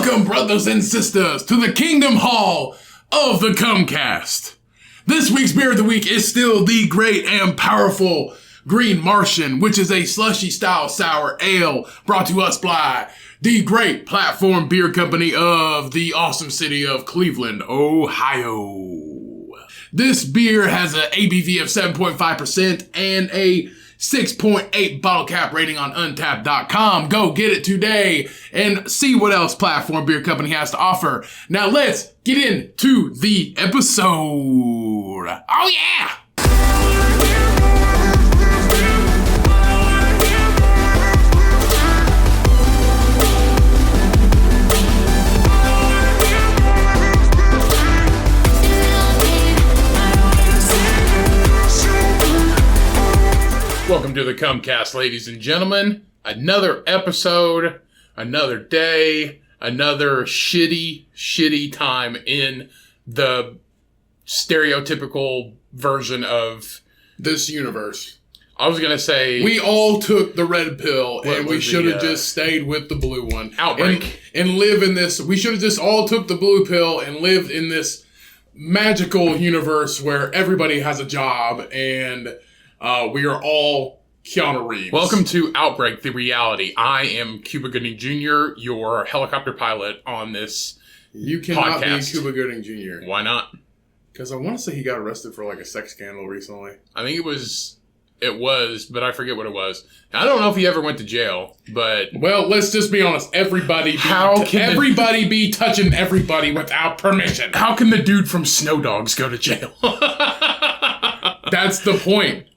Welcome, brothers and sisters, to the Kingdom Hall of the Cumcast. This week's beer of the week is still the great and powerful Green Martian, which is a slushy-style sour ale brought to us by the great platform beer company of the awesome city of Cleveland, Ohio. This beer has an ABV of 7.5% and a 6.8 bottle cap rating on Untappd.com. Go get it today and see what else Platform Beer Company has to offer. Now let's get into the episode. Oh yeah! Welcome to the Cumcast, ladies and gentlemen. Another episode, another day, another shitty time in the stereotypical version of this universe. I was going to say... We all took the red pill, and we should have just stayed with the blue one. Outbreak. And live in this... We should have just all took the blue pill and lived in this magical universe where everybody has a job, and... we are all Keanu Reeves. Welcome to Outbreak, the reality. I am Cuba Gooding Jr., your helicopter pilot on this You cannot podcast. be Cuba Gooding Jr. Why not? Because I want to say he got arrested for like a sex scandal recently. I think it was, but I forget what it was. I don't know if he ever went to jail, but... Well, let's just be honest. Everybody be touching everybody without permission. How can the dude from Snow Dogs go to jail? That's the point.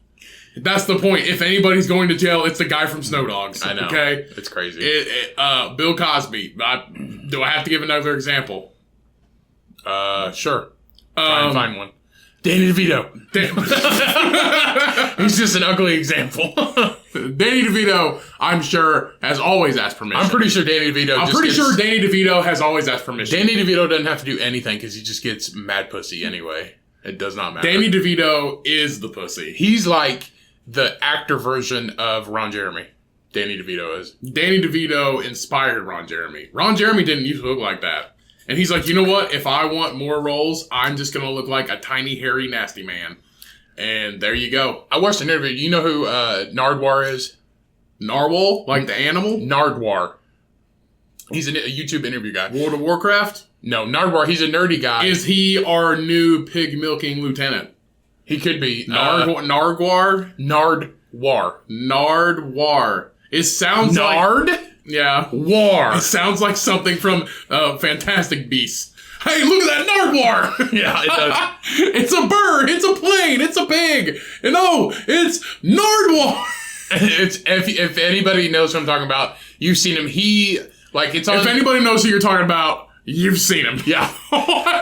That's the point. If anybody's going to jail, it's the guy from Snow Dogs. I know. Okay? It's crazy. Bill Cosby. Do I have to give another example? Sure. Try and find one. Danny DeVito. He's just an ugly example. Danny DeVito, I'm sure, has always asked permission. I'm pretty sure Danny DeVito has always asked permission. Danny DeVito doesn't have to do anything because he just gets mad pussy anyway. It does not matter. Danny DeVito is the pussy. He's like the actor version of Ron Jeremy. Danny DeVito is. Danny DeVito inspired Ron Jeremy. Ron Jeremy didn't used to look like that. And he's like, you know what? If I want more roles, I'm just going to look like a tiny, hairy, nasty man. And there you go. I watched an interview. You know who Nardwuar is? Narwhal? Like the animal? Nardwuar. He's a YouTube interview guy. World of Warcraft? No, Nardwuar. He's a nerdy guy. Is he our new pig-milking lieutenant? He could be. Nardwuar? Nardwuar. It sounds Nard? like... Yeah. War. It sounds like something from Fantastic Beasts. Hey, look at that Nardwuar! Yeah, it does. It's a bird. It's a plane. It's a pig. And no, it's Nardwuar. If anybody knows what I'm talking about, you've seen him. If anybody knows who you're talking about, you've seen him. Yeah.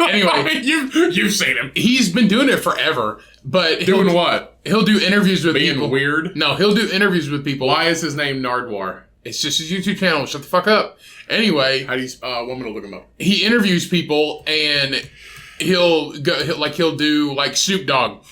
Anyway, you've seen him. He's been doing it forever. But doing what? He'll do interviews with Being people. Weird? No, he'll do interviews with people. Why is his name Nardwuar? It's just his YouTube channel. Shut the fuck up. Anyway, how do you want me to look him up? He interviews people and he'll do like Snoop Dogg,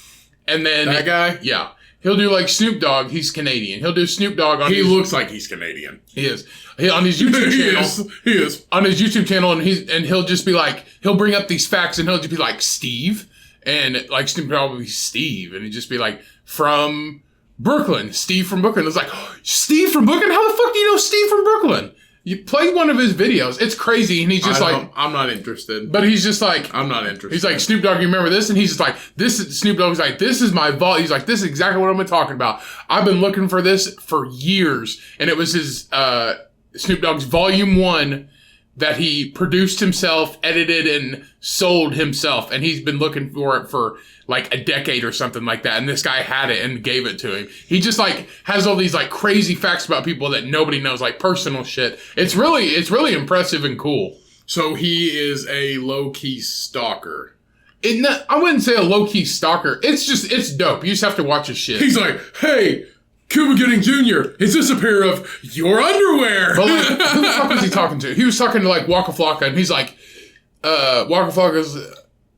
and then that guy. Yeah, he'll do like Snoop Dogg. He's Canadian. He'll do Snoop Dogg on. He looks like he's Canadian. He is. On his YouTube channel. He is on his YouTube channel, and he'll just be like, he'll bring up these facts, and he'll just be like Steve, and like Snoop Dogg will be Steve, and he'd just be like from Brooklyn, Steve from Brooklyn. It's like, oh, Steve from Brooklyn? How the fuck do you know Steve from Brooklyn? You play one of his videos. It's crazy. And he's just I'm not interested. But he's just like, I'm not interested. He's like, Snoop Dogg, you remember this? And he's just like, Snoop Dogg's like, this is my vault. He's like, this is exactly what I've been talking about. I've been looking for this for years. And it was his, Snoop Dogg's Volume 1 that he produced himself, edited, and sold himself. And he's been looking for it for like a decade or something like that. And this guy had it and gave it to him. He just like has all these like crazy facts about people that nobody knows, like personal shit. It's really impressive and cool. So he is a low-key stalker. I wouldn't say a low-key stalker. It's dope. You just have to watch his shit. He's like, hey, Cuba Gooding Jr., is this a pair of your underwear? But like, who the fuck was he talking to? He was talking to like Waka Flocka, and he's like, Waka Flocka's,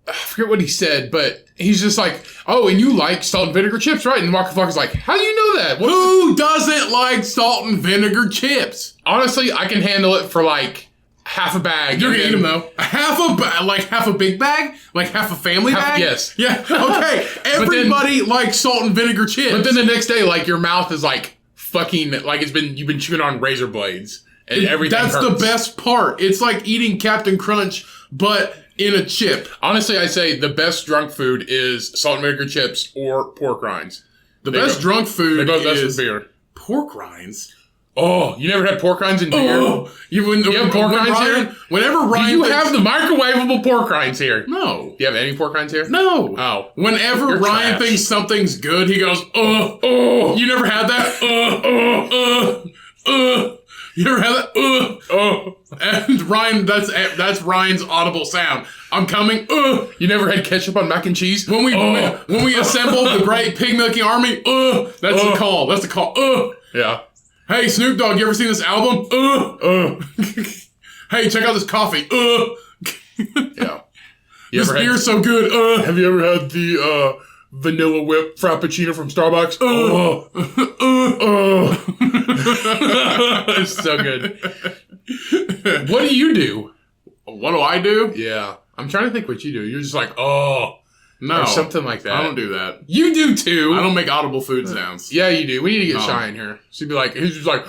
I forget what he said, but he's just like, oh, and you like salt and vinegar chips, right? And Waka Flocka's like, how do you know that? Who doesn't like salt and vinegar chips? Honestly, I can handle it for like half a bag. You're gonna eat them though. Half a big bag, like half a family bag. Yes. Yeah. Okay. Everybody likes salt and vinegar chips. But then the next day, like your mouth is like fucking like you've been chewing on razor blades and everything. That's hurts. the best part. It's like eating Captain Crunch, but in a chip. Honestly, I say the best drunk food is salt and vinegar chips or pork rinds. The best drunk food is beer. Pork rinds. Oh, you never had pork rinds in beer? Oh, you have pork rinds here? Whenever Ryan... Do you have the microwavable pork rinds here? No. Do you have any pork rinds here? No. Oh. Whenever You're Ryan trash. thinks something's good, he goes, You never had that? You never had that? And Ryan, that's Ryan's audible sound. I'm coming, You never had ketchup on mac and cheese? When we assembled the great pig milking army, that's the call. That's the call. Yeah. Hey, Snoop Dogg, you ever seen this album? Hey, check out this coffee. Yeah. This beer's so good. Have you ever had the vanilla whip frappuccino from Starbucks? It's so good. What do you do? What do I do? Yeah. I'm trying to think what you do. You're just like, no. or something like that. I don't do that. You do too. I don't make audible food sounds. Yeah, you do. We need to get Shy in here. She'd be like, he's just like,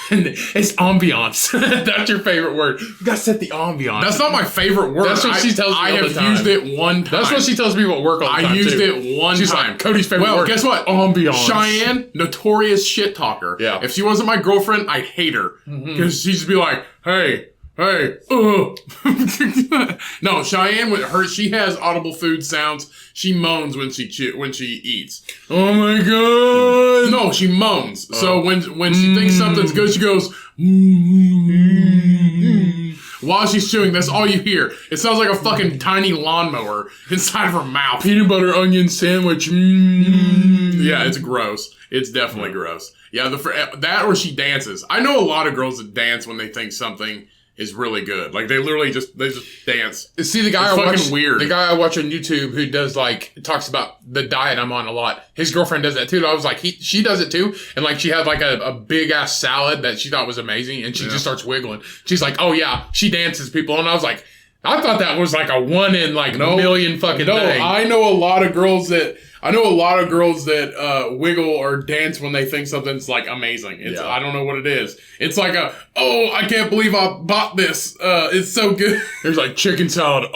it's ambiance. That's your favorite word. You gotta set the ambiance. That's not my favorite word. That's what she tells me I all the have time. used it one time. That's what she tells people at work all the time. I used it one She's time. like, Cody's favorite word. Well, guess what? Ambiance. Cheyenne, notorious shit talker. Yeah. If she wasn't my girlfriend, I'd hate her. Because she'd just be like, hey. No, Cheyenne, she has audible food sounds. She moans when she eats. Oh my god. No, she moans. So when she thinks something's good, she goes, while she's chewing, that's all you hear. It sounds like a fucking tiny lawnmower inside of her mouth. Peanut butter onion sandwich. Yeah, it's gross. It's definitely gross. Yeah, that or she dances. I know a lot of girls that dance when they think something is really good. Like they just dance. See the guy it's I watch, fucking weird. The guy I watch on YouTube who does talks about the diet I'm on a lot. His girlfriend does that too. I was like, she does it too. And like she had like a big ass salad that she thought was amazing, and she just starts wiggling. She's like, oh yeah, she dances people, and I was like, I thought that was like a one in like million fucking thing. I know a lot of girls that wiggle or dance when they think something's like amazing. I don't know what it is. It's like I can't believe I bought this. It's so good. There's like chicken salad.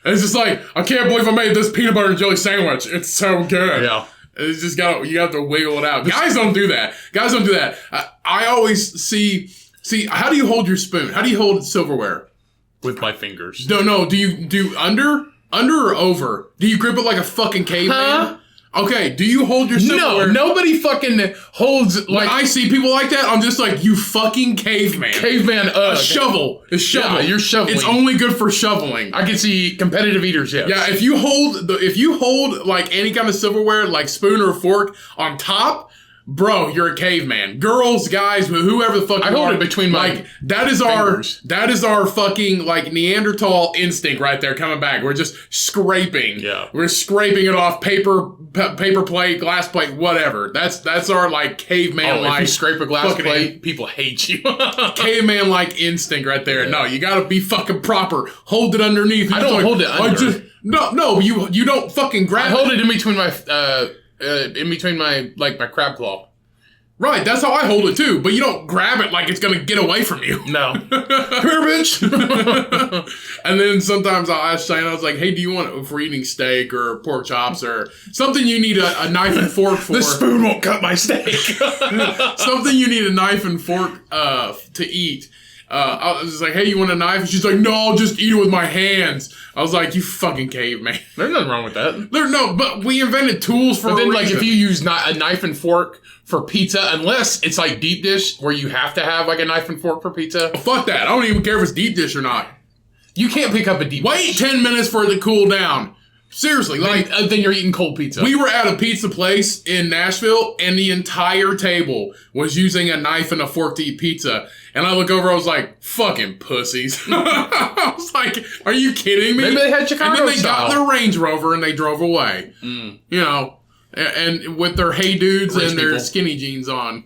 It's just like, I can't believe I made this peanut butter and jelly sandwich. It's so good. Yeah. It's just you have to wiggle it out. Guys don't do that. I always see, how do you hold your spoon? How do you hold silverware? With my fingers. No. Do you do under or over? Do you grip it like a fucking caveman? Huh? Okay. Do you hold your silverware? No, nobody fucking holds like. When I see people like that, I'm just like, you fucking caveman. Caveman. A shovel is shovel. Yeah, you're shoveling. It's only good for shoveling. I can see competitive eaters. Yes. Yeah. If you hold like any kind of silverware, like spoon or fork on top. Bro, you're a caveman. Girls, guys, whoever the fuck you I hold it between my like that is our fucking like Neanderthal instinct right there coming back. We're just scraping. Yeah. We're scraping it off paper plate, glass plate, whatever. That's our like caveman like. If you scrape a glass plate, people hate you. Caveman like instinct right there. Yeah. No, you gotta be fucking proper. Hold it underneath. I don't hold it under. No, you don't fucking grab it. I hold it in between my my crab claw. Right, that's how I hold it too. But you don't grab it like it's gonna get away from you. No. Come here, bitch. And then sometimes I'll ask Shane, I was like, hey, do you want, if we're eating steak or pork chops or something you need a knife and fork for. The spoon won't cut my steak. Something you need a knife and fork to eat. I was just like, hey, you want a knife? And she's like, no, I'll just eat it with my hands. I was like, you fucking caveman. There's nothing wrong with that. But we invented tools for a reason. Like if you use a knife and fork for pizza, unless it's like deep dish where you have to have like a knife and fork for pizza. Fuck that. I don't even care if it's deep dish or not. You can't pick up a deep dish. Wait 10 minutes for it to cool down. Seriously, then you're eating cold pizza. We were at a pizza place in Nashville, and the entire table was using a knife and a fork to eat pizza. And I look over, I was like, fucking pussies. I was like, are you kidding me? Maybe they had Chicago And then they style. got their Range Rover and they drove away. You know, and with their Hey Dudes Rich and their people. skinny jeans on.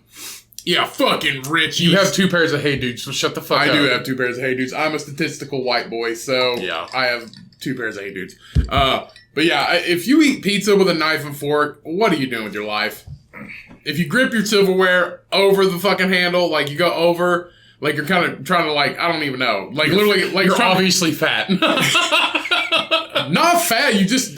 Yeah, fucking rich. You have 2 pairs of Hey Dudes, so shut the fuck up. I do have 2 pairs of Hey Dudes. I'm a statistical white boy, so yeah. I have 2 pairs of Hey Dudes. But yeah, if you eat pizza with a knife and fork, what are you doing with your life? If you grip your silverware over the fucking handle, like you go over, like you're kind of trying to like, I don't even know. Like literally, like you're obviously fat. Not fat, you just...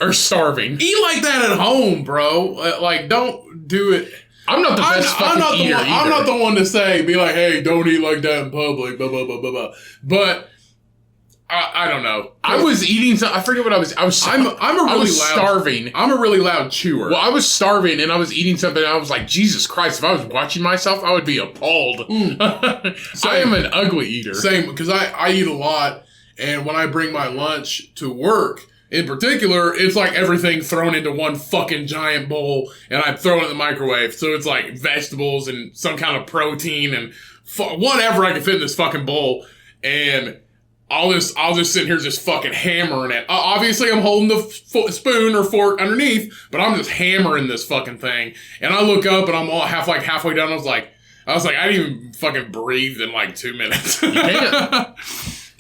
or starving. Eat like that at home, bro. Like, don't do it... I'm not the best fucking eater either. I'm not the one to say, be like, hey, don't eat like that in public, blah, blah, blah, blah, blah. But, I don't know. I was eating something, I forget what I was starving. I'm a really loud chewer. Well, I was starving and I was eating something and I was like, Jesus Christ, if I was watching myself, I would be appalled. I am an ugly eater. Same, because I eat a lot, and when I bring my lunch to work, in particular, it's like everything thrown into one fucking giant bowl, and I throw it in the microwave. So it's like vegetables and some kind of protein and whatever I can fit in this fucking bowl. And I'll just sit here just fucking hammering it. Obviously, I'm holding the spoon or fork underneath, but I'm just hammering this fucking thing. And I look up and I'm all halfway done. I was like, I didn't even fucking breathe in like 2 minutes. You can't.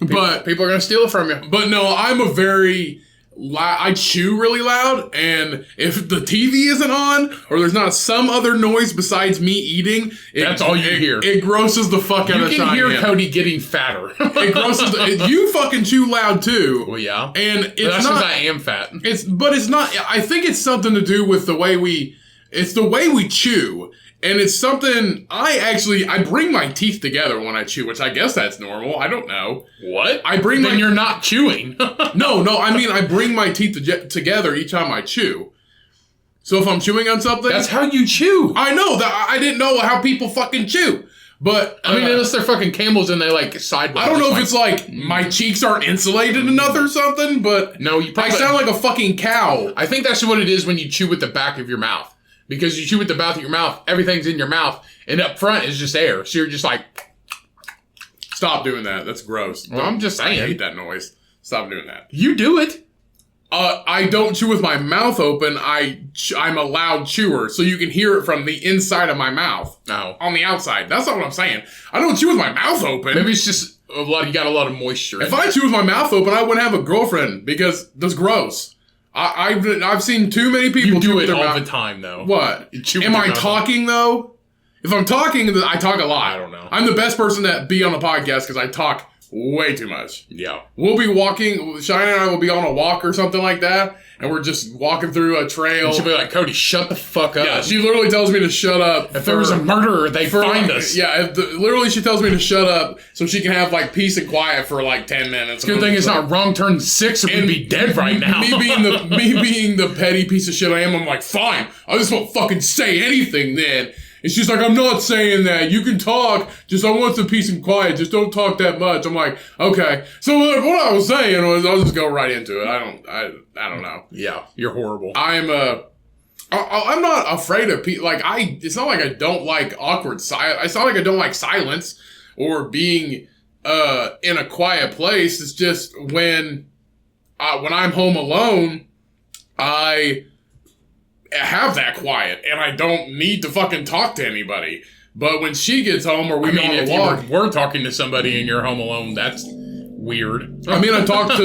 But people are gonna steal it from you. But no, I'm a very... I chew really loud, and if the TV isn't on, or there's not some other noise besides me eating, that's all you hear. It grosses the fuck out of You can hear Cody getting fatter. It grosses. You fucking chew loud too. Well, yeah, and it's that's not. Because I am fat. But it's not. I think it's something to do with the way we. It's the way we chew. And it's something, I bring my teeth together when I chew, which I guess that's normal. I don't know. What? Then you're not chewing. No, I mean, I bring my teeth together each time I chew. So if I'm chewing on something... That's how you chew. I know, that I didn't know how people fucking chew. But... I mean, unless they're fucking camels and they, like, sideways. I don't know if it's like, my cheeks aren't insulated enough or something, but... No, I sound like a fucking cow. I think that's what it is when you chew with the back of your mouth. Because you chew with the back of your mouth, everything's in your mouth, and up front is just air. So you're just like... Stop doing that. That's gross. Well, I'm just saying. I hate that noise. Stop doing that. You do it. I don't chew with my mouth open. I'm a loud chewer, so you can hear it from the inside of my mouth. Oh. On the outside. That's not what I'm saying. I don't chew with my mouth open. Maybe it's just you got a lot of moisture. If I chew with my mouth open, I wouldn't have a girlfriend, because that's gross. I've seen too many people do chew it with their all mouth. the time, though. What? Am I talking, though? If I'm talking, I talk a lot. I don't know. I'm the best person to be on the podcast because I talk way too much. Yeah. We'll be walking, Shine and I will be on a walk or something like that, and we're just walking through a trail. And she'll be like, Cody, shut the fuck up. Yeah, she literally tells me to shut up. If there was a murderer, they'd find us. Yeah, literally she tells me to shut up so she can have like peace and quiet for like 10 minutes. Good thing it's not Wrong Turn 6 or we'd be dead right now. me being the petty piece of shit I am, I'm like, fine, I just won't fucking say anything then. And she's like, I'm not saying that. You can talk. Just I want some peace and quiet. Just don't talk that much. I'm like, okay. So what I was saying was, I'll just go right into it. I don't know. Yeah, you're horrible. I'm not afraid of people. Like it's not like I don't like awkward silence. It's not like I don't like silence or being in a quiet place. It's just when I'm home alone, I have that quiet, and I don't need to fucking talk to anybody. But when she gets home, or we go on a walk, we're talking to somebody and you're home alone, that's weird. I mean, I talk to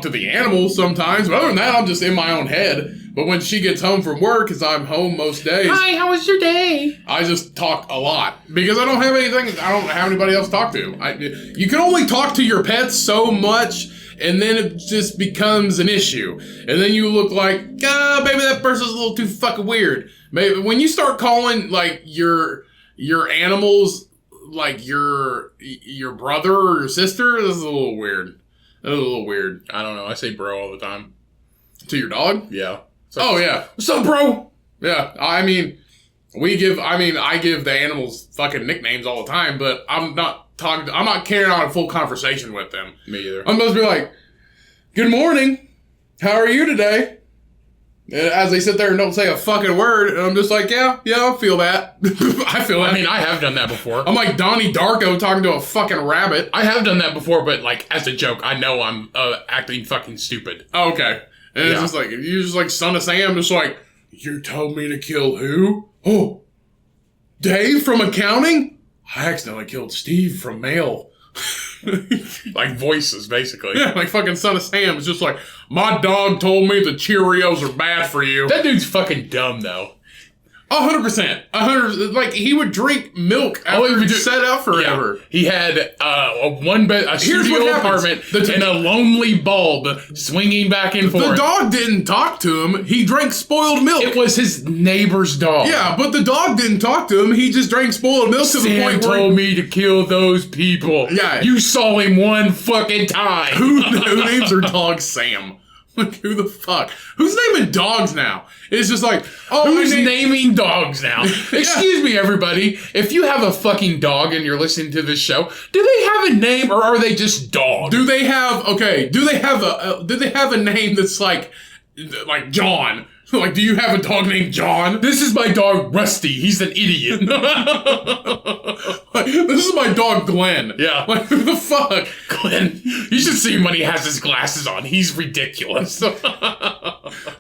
the animals sometimes, but other than that, I'm just in my own head. But when she gets home from work, because I'm home most days, hi, how was your day? I just talk a lot because I don't have anybody else to talk to. You can only talk to your pets so much. And then it just becomes an issue. And then you look like, maybe that person's a little too fucking weird. Maybe when you start calling, like, your animals, like, your brother or your sister, this is a little weird. That's a little weird. I don't know. I say bro all the time. To your dog? Yeah. Oh, yeah. What's up, bro? Yeah. I mean, I give the animals fucking nicknames all the time, but I'm not carrying on a full conversation with them. Me either. I'm supposed to be like, good morning. How are you today? As they sit there and don't say a fucking word, and I'm just like, yeah, I feel that. I feel that. I mean, I have done that before. I'm like Donnie Darko talking to a fucking rabbit. I have done that before, but like as a joke. I know I'm acting fucking stupid. Oh, okay. And it's just like, you're just like Son of Sam, just like, you told me to kill who? Oh. Dave from accounting? I accidentally killed Steve from mail. Like voices, basically. Yeah, like fucking Son of Sam is just like, my dog told me the Cheerios are bad for you. That dude's fucking dumb, though. 100%. 100%. Like, he would drink milk after he set out forever. Yeah. He had a studio apartment and a lonely bulb swinging back and forth. The dog didn't talk to him. He drank spoiled milk. It was his neighbor's dog. Yeah, but the dog didn't talk to him. He just drank spoiled milk to the point where... told me to kill those people. Yeah. You saw him one fucking time. Who names their dog Sam? Like, who the fuck? Who's naming dogs now? It's just like, who's naming dogs now? Excuse me, everybody. If you have a fucking dog and you're listening to this show, do they have a name or are they just dogs? Do they have a name that's like John? Like, do you have a dog named John? This is my dog, Rusty. He's an idiot. This is my dog, Glenn. Yeah. Like, who the fuck? Glenn. You should see him when he has his glasses on. He's ridiculous. No,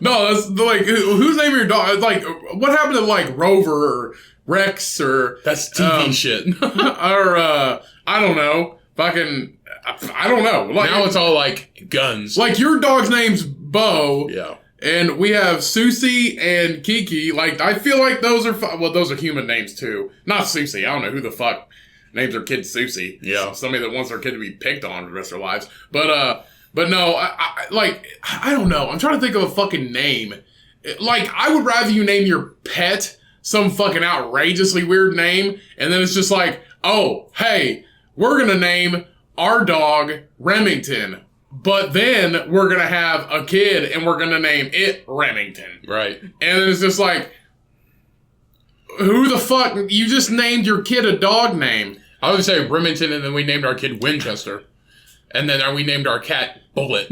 that's like, who's naming your dog? Like, what happened to like Rover or Rex or... That's TV shit. Or, I don't know. Fucking, I don't know. Like, now it's all like guns. Like, your dog's name's Bo. Yeah. And we have Susie and Kiki. Like, I feel like those are... Well, those are human names, too. Not Susie. I don't know who the fuck names their kid Susie. Yeah. Somebody that wants their kid to be picked on for the rest of their lives. But no, I don't know. I'm trying to think of a fucking name. Like, I would rather you name your pet some fucking outrageously weird name. And then it's just like, oh, hey, we're gonna name our dog Remington. But then we're going to have a kid and we're going to name it Remington. Right. And it's just like, who the fuck? You just named your kid a dog name. I would say Remington, and then we named our kid Winchester. And then we named our cat Bullet.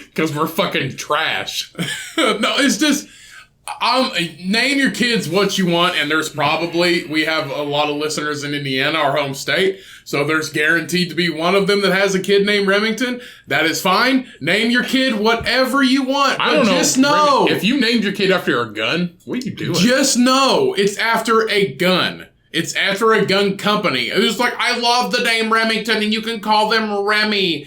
Because we're fucking trash. No, it's just... name your kids what you want, and we have a lot of listeners in Indiana, our home state, so there's guaranteed to be one of them that has a kid named Remington. That is fine. Name your kid whatever you want. I don't know. Just know. If you named your kid after a gun, what are you doing? Just know it's after a gun. It's after a gun company. It was like, I love the name Remington, and you can call them Remy.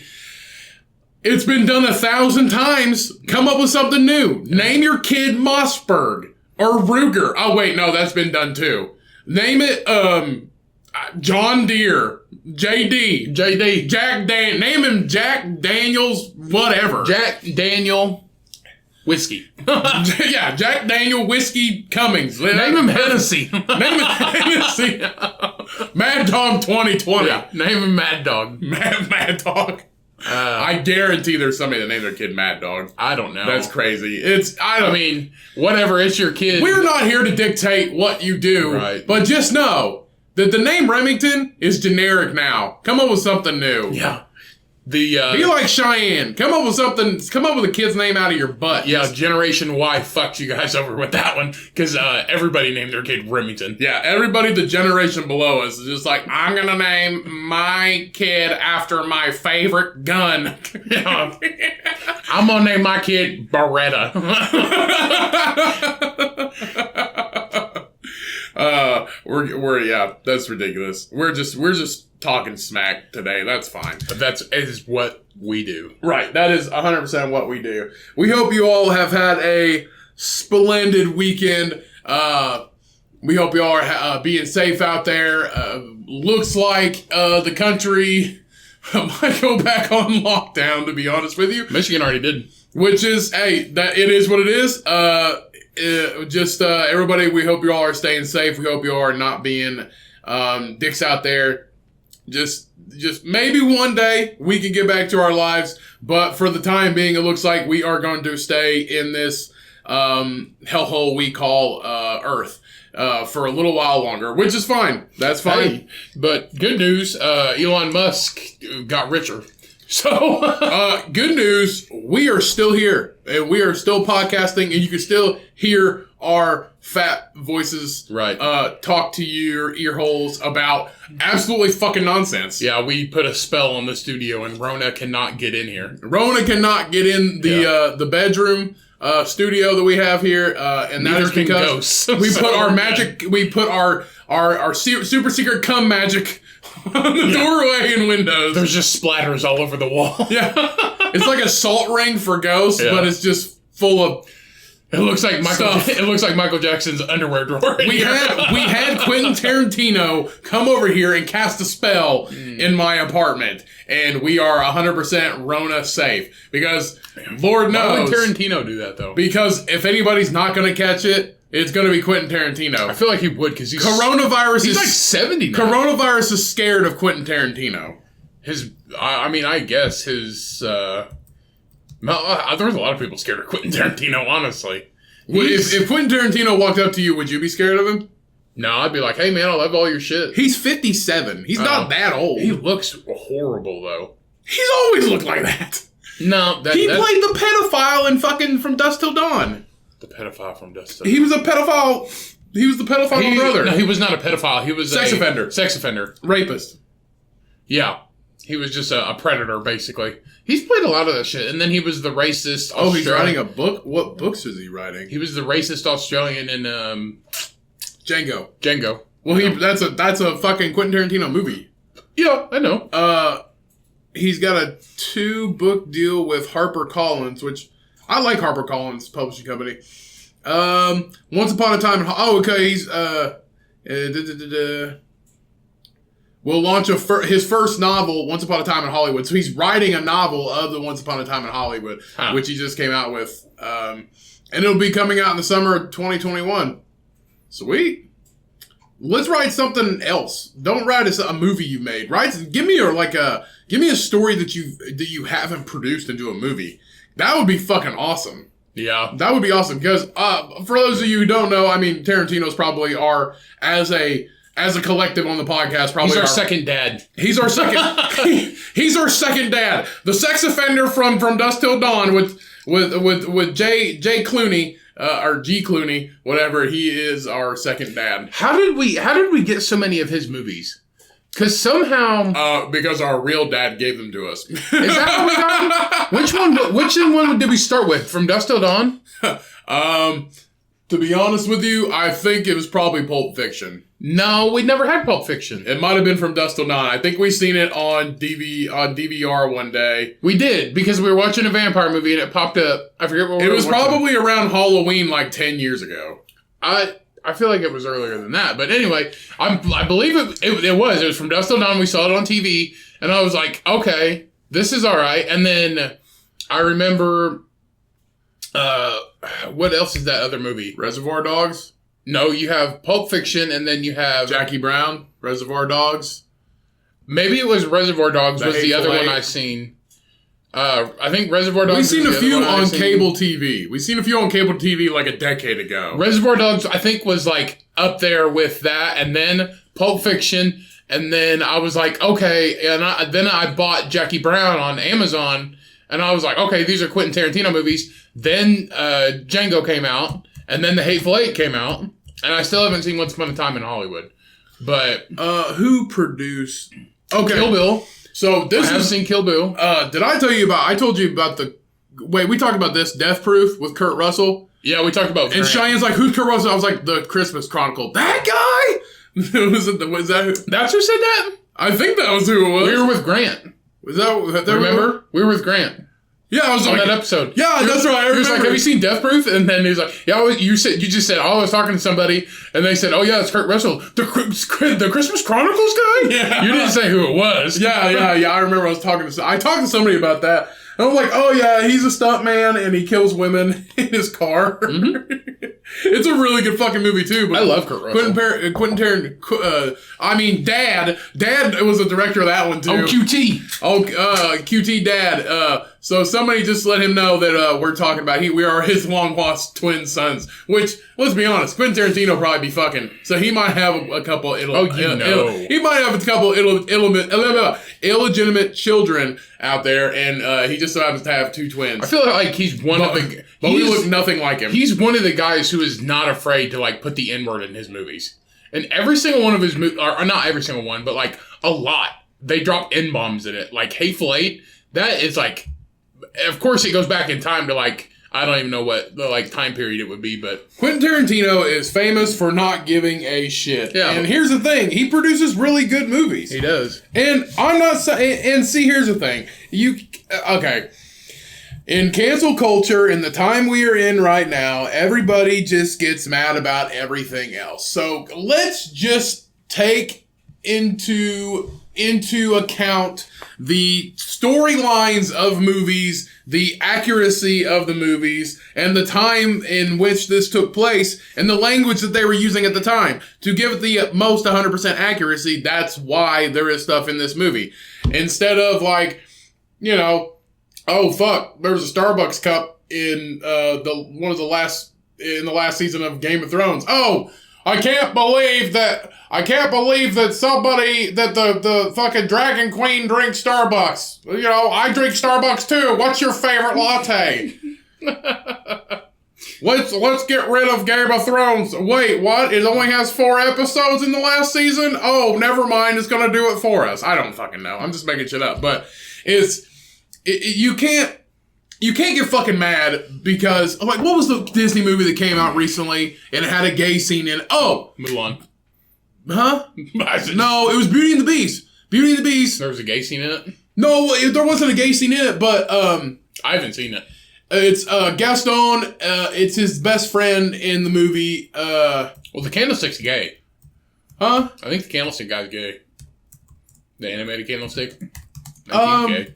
It's been done 1,000 times. Come up with something new. Name your kid Mossberg or Ruger. Oh, wait, no, that's been done too. Name it, John Deere, JD, name him Jack Daniels, whatever. Jack Daniel Whiskey. Yeah, Jack Daniel Whiskey Cummings. Name him Hennessy. Name him Hennessy. Mad Dog 2020. Yeah, name him Mad Dog. Mad Dog. I guarantee there's somebody that named their kid Mad Dog. I don't know. That's crazy. I mean, whatever, it's your kid. We're not here to dictate what you do. Right. But just know that the name Remington is generic now. Come up with something new. Yeah. Be like Cheyenne. Come up with something. Come up with a kid's name out of your butt. Yeah, Generation Y fucked you guys over with that one. Because everybody named their kid Remington. Yeah, everybody the generation below us is just like, I'm going to name my kid after my favorite gun. I'm going to name my kid Beretta. Yeah, that's ridiculous. We're just talking smack today. That's fine. But that is what we do. Right. That is 100% what we do. We hope you all have had a splendid weekend. We hope you all are being safe out there. Looks like the country might go back on lockdown, to be honest with you. Michigan already did. Which is, hey, that it is what it is. Everybody, we hope you all are staying safe. We hope you all are not being dicks out there. Just maybe one day we can get back to our lives, but for the time being, it looks like we are going to stay in this hellhole we call Earth for a little while longer, which is fine. That's fine. Hey, but good news, Elon Musk got richer. So, good news, we are still here, and we are still podcasting, and you can still hear our fat voices talk to your ear holes about absolutely fucking nonsense. Yeah, we put a spell on the studio and Rona cannot get in here. Rona cannot get in the bedroom studio that we have here, and that is because we put our magic, we put our super secret cum magic on the doorway and windows. There's just splatters all over the wall. Yeah. It's like a salt ring for ghosts, but it's just full of it looks like Michael Jackson's underwear drawer. We had Quentin Tarantino come over here and cast a spell in my apartment, and we are 100% Rona safe because Lord knows. Why would Tarantino do that though? Because if anybody's not going to catch it, it's going to be Quentin Tarantino. I feel like he would because he's he's like 70 now. Coronavirus is scared of Quentin Tarantino. I guess his. There's a lot of people scared of Quentin Tarantino, honestly. If Quentin Tarantino walked up to you, would you be scared of him? No, I'd be like, hey man, I love all your shit. He's 57. He's not that old. He looks horrible, though. He's always looked like that. No, he played the pedophile in fucking From Dusk Till Dawn. The pedophile from Dusk Till Dawn. He was a pedophile. He was the pedophile brother. No, he was not a pedophile. He was sex offender. Sex offender. Rapist. Yeah. He was just a predator, basically. He's played a lot of that shit. And then he was the racist Australian. He's writing a book? What books is he writing? He was the racist Australian in Django. Well, that's a fucking Quentin Tarantino movie. Yeah, I know. He's got a 2-book deal with HarperCollins, which I like HarperCollins publishing company. Once Upon a Time. He's will launch his first novel, Once Upon a Time in Hollywood. So he's writing a novel of the Once Upon a Time in Hollywood, which he just came out with. And it'll be coming out in the summer of 2021. Sweet. Let's write something else. Don't write a movie you made. Give me a story that you haven't produced into a movie. That would be fucking awesome. Yeah. That would be awesome because for those of you who don't know, I mean, Tarantino's probably as a collective on the podcast, probably he's our second dad. He's our second. He's our second dad. The sex offender from Dusk Till Dawn with J Clooney or G Clooney, whatever. He is our second dad. How did we get so many of his movies? Because somehow because our real dad gave them to us. Is that how we got them? Which one did we start with? From Dusk Till Dawn? To be honest with you, I think it was probably Pulp Fiction. No, we never had Pulp Fiction. It might have been From Dusk Till Dawn. I think we seen it on DVR one day. We did, because we were watching a vampire movie and it popped up. I forget what it was probably around Halloween like 10 years ago. I feel like it was earlier than that. But anyway, I believe it was. It was From Dusk Till Dawn. We saw it on TV. And I was like, okay, this is all right. And then I remember... what else is that other movie? Reservoir Dogs? No, you have Pulp Fiction, and then you have... Jackie Brown, Reservoir Dogs. Maybe it was Reservoir Dogs was the other one I seen. I think Reservoir Dogs. We've seen a few on cable TV. We've seen a few on cable TV like a decade ago. Reservoir Dogs, I think, was like up there with that, and then Pulp Fiction, and then I was like, okay, and then I bought Jackie Brown on Amazon, and I was like, okay, these are Quentin Tarantino movies. Then Django came out, and then The Hateful Eight came out, and I still haven't seen Once Upon a Time in Hollywood. But who produced? Okay, Kill Bill. So I have seen Kill Bill. Did I tell you about? I told you about we talked about this Death Proof with Kurt Russell. Yeah, we talked about. And Cheyenne's like, who's Kurt Russell? I was like, The Christmas Chronicle. That guy? was that who? That's who said that? I think that was who it was. We were with Grant. Was that remember? We were with Grant. Yeah, I was on that episode. Yeah, that's right. He was like, "Have you seen Death Proof?" And then he's like, "Yeah." You just said, "Oh, I was talking to somebody," and they said, "Oh yeah, it's Kurt Russell, the Christmas Chronicles guy." Yeah, you didn't say who it was. Yeah. I remember I talked to somebody about that, and I'm like, "Oh yeah, he's a stunt man and he kills women in his car." Mm-hmm. It's a really good fucking movie too. But I love Kurt Russell. Quentin Tarantino. Dad was the director of that one too. Oh, QT. QT Dad. So somebody just let him know that we're talking about we are his long-lost twin sons. Which, let's be honest, Quinten Tarantino probably be fucking. So he might have a couple. He might have a couple illegitimate children out there, and he just so happens to have two twins. I feel like he's one of the. But we look nothing like him. He's one of the guys who is not afraid to like put the N-word in his movies. And every single one of his movies, or not every single one, but like a lot, they drop N-bombs in it. Like Hateful Eight, that is like. Of course, it goes back in time to like I don't even know what the like time period it would be, but Quinten Tarantino is famous for not giving a shit. Yeah. And here's the thing: he produces really good movies. He does. And I'm not saying. And see, here's the thing: okay. In cancel culture, in the time we are in right now, everybody just gets mad about everything else. So let's just take into account the storylines of movies, the accuracy of the movies, and the time in which this took place, and the language that they were using at the time. To give it the most 100% accuracy, that's why there is stuff in this movie. Instead of like, oh fuck, there was a Starbucks cup in the last season of Game of Thrones. Oh, I can't believe that somebody, that the fucking Dragon Queen drinks Starbucks. I drink Starbucks too. What's your favorite latte? Let's get rid of Game of Thrones. Wait, what? It only has 4 episodes in the last season? Oh, never mind. It's gonna do it for us. I don't fucking know. I'm just making shit up. But you can't get fucking mad because, like, what was the Disney movie that came out recently and it had a gay scene in it? Oh! Mulan. Huh? No, it was Beauty and the Beast. Beauty and the Beast. There was a gay scene in it? No, there wasn't a gay scene in it, but, I haven't seen it. It's, Gaston, it's his best friend in the movie, Well, the Candlestick's gay. Huh? I think the Candlestick guy's gay. The animated Candlestick. I think he's gay.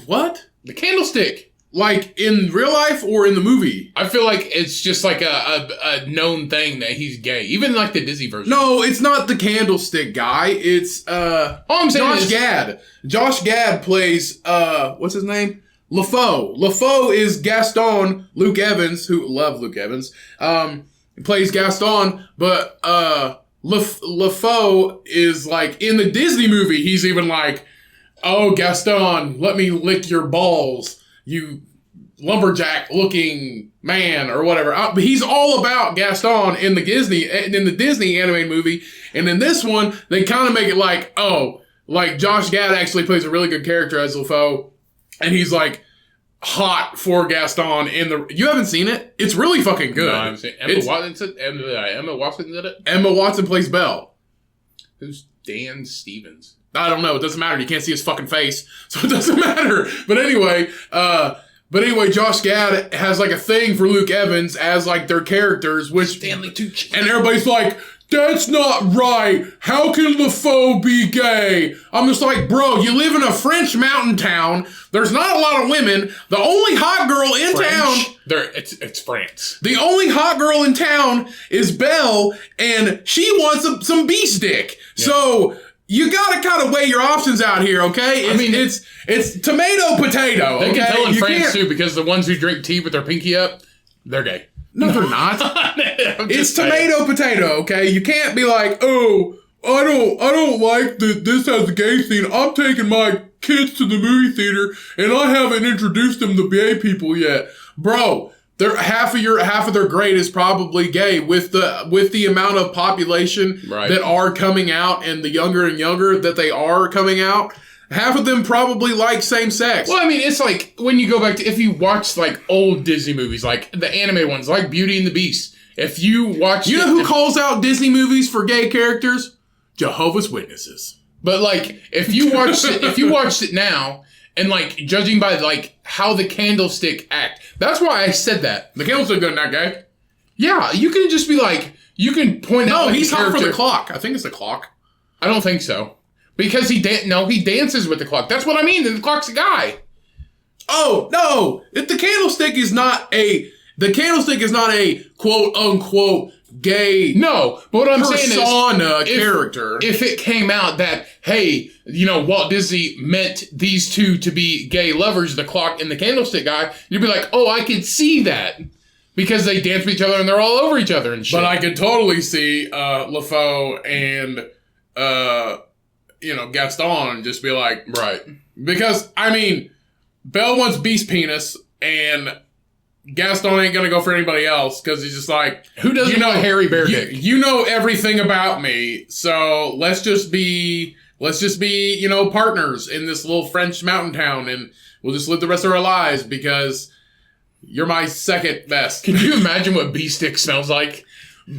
What? The Candlestick. Like, in real life or in the movie? I feel like it's just like a known thing that he's gay. Even like the Disney version. No, it's not the Candlestick guy. It's, all I'm saying Josh Gad. Josh Gad plays, what's his name? LaFoe. LaFoe is Gaston. Luke Evans, who love Luke Evans, plays Gaston, but, LaFoe is like, in the Disney movie, he's even like, oh, Gaston, let me lick your balls, you lumberjack-looking man, or whatever. But he's all about Gaston in the Disney animated movie. And in this one, they kind of make it like, oh, like Josh Gad actually plays a really good character as LaFoe. And he's like hot for Gaston in the... You haven't seen it? It's really fucking good. No, I haven't seen it. Emma Watson did it? Emma Watson plays Belle. Who's Dan Stevens? I don't know. It doesn't matter. You can't see his fucking face, so it doesn't matter. But anyway, Josh Gad has like a thing for Luke Evans as like their characters, which Stanley Tucci. And everybody's like, that's not right. How can LaFoe be gay? I'm just like, bro, you live in a French mountain town. There's not a lot of women. The only hot girl in town... It's France. The only hot girl in town is Belle, and she wants some beast dick. Yeah. So... You gotta kind of weigh your options out here, okay? It's tomato potato. They okay? can tell in France too, because the ones who drink tea with their pinky up, they're gay. No, they're not. It's tomato potato, okay? You can't be like, oh, I don't like that this has a gay scene. I'm taking my kids to the movie theater, and I haven't introduced them to gay people yet, bro. Half of their grade is probably gay with the amount of population that are coming out, and the younger and younger that they are coming out. Half of them probably like same sex. Well, I mean, it's like when you go back to, if you watch like old Disney movies, like the animated ones, like Beauty and the Beast. If you watch, know who calls out Disney movies for gay characters? Jehovah's Witnesses. But like, if you watched it now. And, like, judging by, like, how the Candlestick act. That's why I said that. The Candlestick doesn't act gay. Yeah, you can just be like, you can point out. No, he's hot for the clock. I think it's the clock. I don't think so. Because he dances with the clock. That's what I mean. The clock's a guy. Oh, no. The Candlestick is not a quote unquote gay No, but what I'm saying is, persona character. If it came out that, hey, you know, Walt Disney meant these two to be gay lovers, the clock and the candlestick guy, you'd be like, oh, I could see that. Because they dance with each other and they're all over each other and shit. But I could totally see LaFoe and, you know, Gaston just be like... Right. Because, I mean, Belle wants beast penis, and Gaston ain't gonna go for anybody else, because he's just like... Who doesn't want hairy bear dick? You know everything about me, so let's just be, you know, partners in this little French mountain town, and we'll just live the rest of our lives, because... You're my second best. Can you imagine what B-Stick smells like?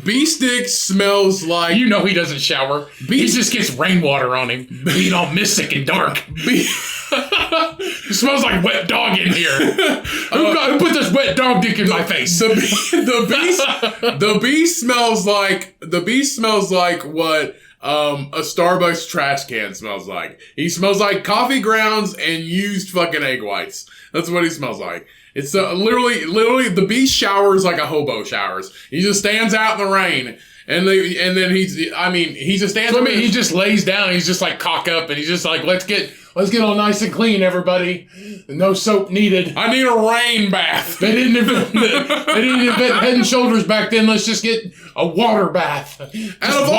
B-Stick smells like... You know he doesn't shower. He just gets rainwater on him. Being all mystic and dark. It smells like wet dog in here. Who put this wet dog dick in my face? The bee smells like... The bee smells like what... a Starbucks trash can smells like. He smells like coffee grounds and used fucking egg whites. That's what he smells like. It's literally the beast showers like a hobo showers. He just stands out in the rain, and then he just stands. So, he just lays down. He's just like cock up, and he's just like, let's get all nice and clean, everybody. No soap needed. I need a rain bath. They didn't invent Head and Shoulders back then. Let's just get a water bath. Out of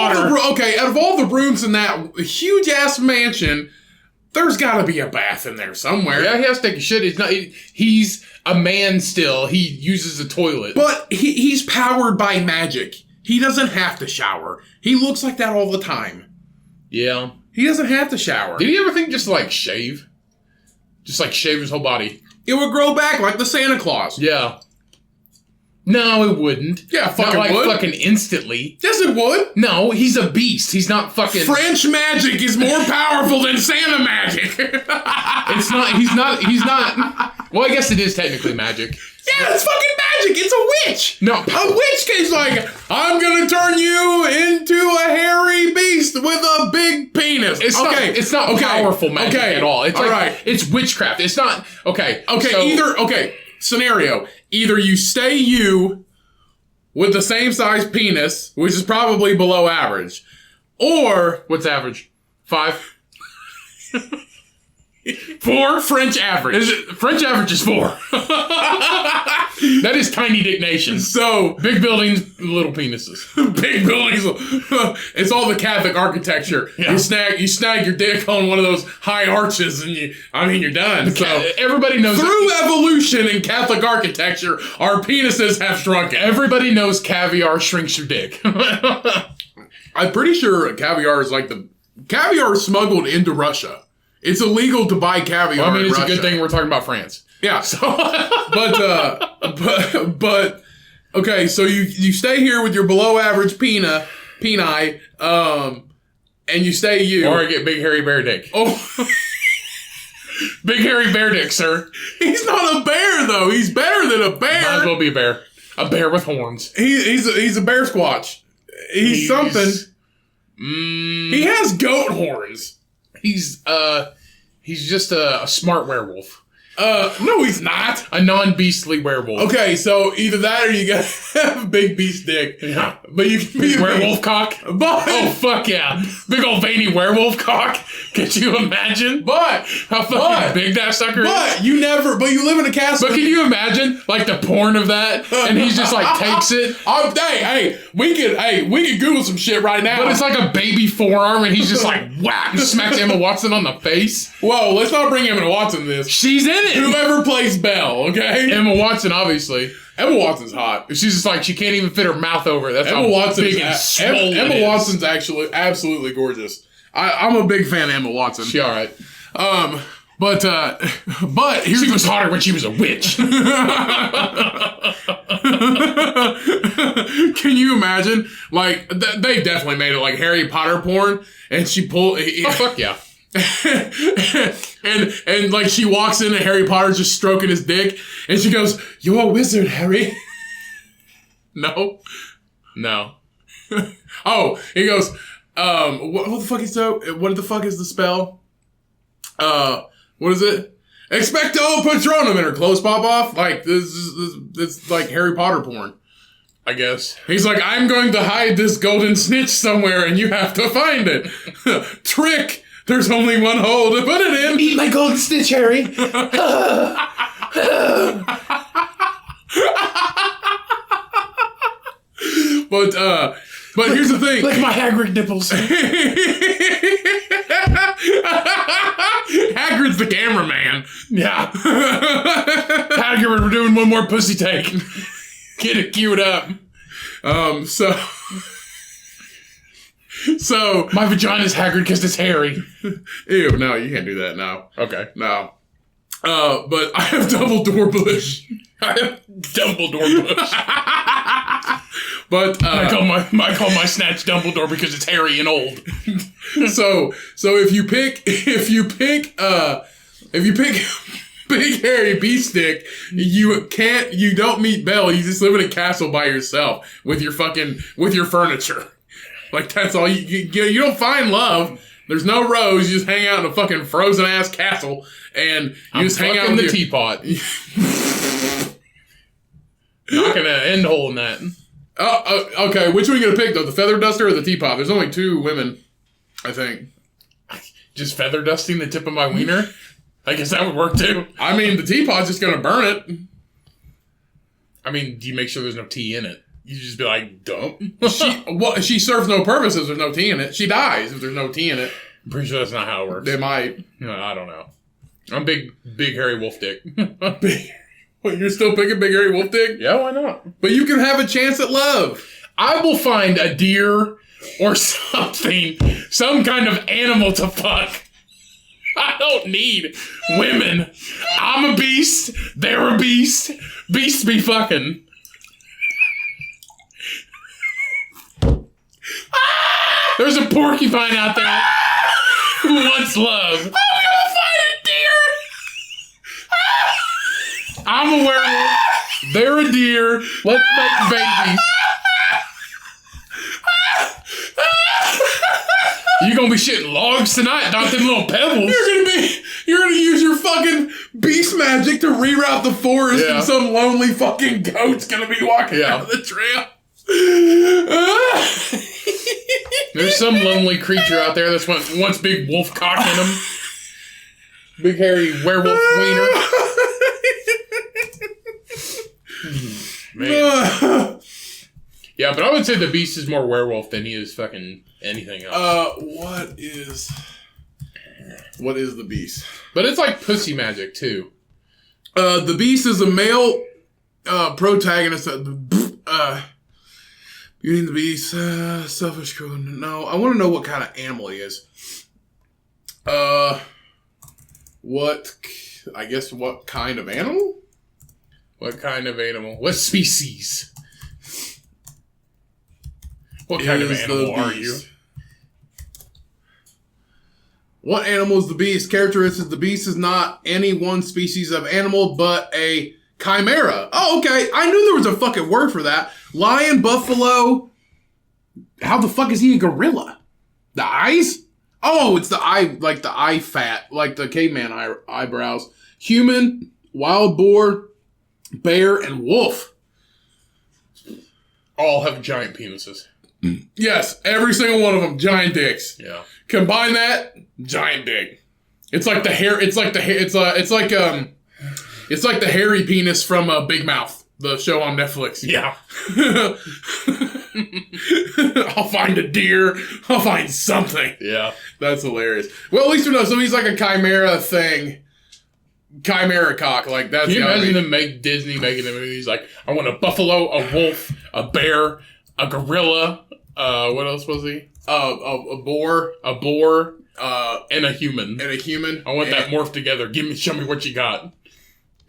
all the rooms in that huge ass mansion, there's got to be a bath in there somewhere. Yeah, he has to take a shit. He's a man still. He uses a toilet. But he's powered by magic. He doesn't have to shower. He looks like that all the time. Yeah. He doesn't have to shower. Did he ever think just to, like, shave? Just, like, shave his whole body? It would grow back like the Santa Claus. Yeah. No, it wouldn't. Yeah, fucking not like would. Fucking instantly. Yes, it would. No, he's a beast. He's not fucking... French magic is more powerful than Santa magic. He's not... Well, I guess it is technically magic. Yeah, it's fucking magic. It's a witch. No. A witch is like, I'm going to turn you into a hairy beast with a big penis. It's not powerful magic at all. It's all right. It's witchcraft. It's not... Okay. Scenario. Either you stay you with the same size penis, which is probably below average, or... What's average? 5? 4? French average. French average is 4. That is tiny dick nation. So... Big buildings, little penises. Big buildings. It's all the Catholic architecture. Yeah. You snag your dick on one of those high arches and you're done. So everybody knows... Through evolution in Catholic architecture, our penises have shrunken. Everybody knows caviar shrinks your dick. I'm pretty sure caviar is like caviar is smuggled into Russia. It's illegal to buy caviar. Well, I mean, it's in a good thing we're talking about France. Yeah. So, but okay. So you stay here with your below average peni, and you stay you, or I get big hairy bear dick. Oh, big hairy bear dick, sir. He's not a bear though. He's better than a bear. Might as well be a bear. A bear with horns. He's a bear squatch. He's something. He has goat horns. He's just a smart werewolf. No, he's not. A non-beastly werewolf. Okay, so either that or you gotta have big beast dick. Yeah. But you can be werewolf cock. But, oh, fuck yeah. Big old veiny werewolf cock. Could you imagine? How fucking big that sucker is? You live in a castle. But can you imagine, like, the porn of that? And he's just, like, takes it. We could Google some shit right now. But it's like a baby forearm and he's just like, whack, and smacks Emma Watson on the face. Whoa, let's not bring Emma Watson in this. She's in it. Whoever plays Belle, okay? Emma Watson, obviously. Emma Watson's hot. She's just like, she can't even fit her mouth over it. That's Emma how Watson's big and swollen Emma Watson's actually absolutely gorgeous. I'm a big fan of Emma Watson. She all right. But she was hotter when she was a witch. Can you imagine? Like, they definitely made it like Harry Potter porn, and she pulled. Oh, fuck yeah. and like she walks in and Harry Potter's just stroking his dick, and she goes, "You're a wizard, Harry." No. Oh, he goes, what the fuck is that? What the fuck is the spell? What is it? Expecto Patronum, and her clothes pop off. Like, this like Harry Potter porn. I guess. He's like, I'm going to hide this golden snitch somewhere and you have to find it. Trick! There's only one hole to put it in. Eat my golden snitch, Harry. But here's the thing. Lick my Hagrid nipples. Hagrid's the cameraman. Yeah. Hagrid, we're doing one more pussy take. Get it queued up. So my vagina's Hagrid because it's hairy. Ew, no, you can't do that now. Okay. No. But I have Dumbledore Bush. I have Dumbledore Bush. But I call my snatch Dumbledore because it's hairy and old. So if you pick Big Hairy Beefstick, you don't meet Belle. You just live in a castle by yourself with your furniture. Like that's all you don't find love. There's no Rose. You just hang out in a fucking frozen ass castle and you just hang out in the teapot. Knocking an end hole in that. Okay. Which one are you gonna pick though? The feather duster or the teapot? There's only 2 women, I think. Just feather dusting the tip of my wiener? I guess that would work too. I mean, the teapot's just gonna burn it. I mean, do you make sure there's no tea in it? You just be like, dump. She serves no purpose if there's no tea in it. She dies if there's no tea in it. I'm pretty sure that's not how it works. They might. No, I don't know. I'm big hairy wolf dick. What, you're still picking Big Hairy Wolf Dick? Yeah, why not? But you can have a chance at love. I will find a deer or something, some kind of animal to fuck. I don't need women. I'm a beast. They're a beast. Beasts be fucking. There's a porcupine out there who wants love. I'm gonna find a deer. I'm a werewolf. They're a deer. Let's make babies. You gonna be shitting logs tonight, not them little pebbles. You're gonna use your fucking beast magic to reroute the forest, Yeah. and some lonely fucking goat's gonna be walking down the trail. There's some lonely creature out there that's wants big wolf cock in him. Big hairy werewolf wiener. Man. Yeah, but I would say the beast is more werewolf than he is fucking anything else. What is the beast? But it's like pussy magic too. The beast is a male protagonist. Beauty and the Beast, selfish, cruel. No, I want to know what kind of animal he is. What kind of animal? What kind of animal? What species? What kind of animal are you? What animal is the beast? Characteristics: the beast is not any one species of animal, but a chimera. Oh, okay. I knew there was a fucking word for that. Lion, buffalo. How the fuck is he a gorilla? The eyes? Oh, it's the eye, like the eye fat, like the caveman eyebrows. Human, wild boar, bear, and wolf. All have giant penises. Yes, every single one of them, giant dicks. Yeah. Combine that, giant dick. It's like the hair. It's like the hair. It's like the hairy penis from Big Mouth, the show on Netflix. Yeah. I'll find a deer. I'll find something. Yeah. That's hilarious. Well, at least we know. So he's like a chimera thing. Chimera cock. Like that's. Can you imagine Disney making the movies like, I want a buffalo, a wolf, a bear, a gorilla. What else was he? A boar, and a human. I want that morphed together. Show me what you got.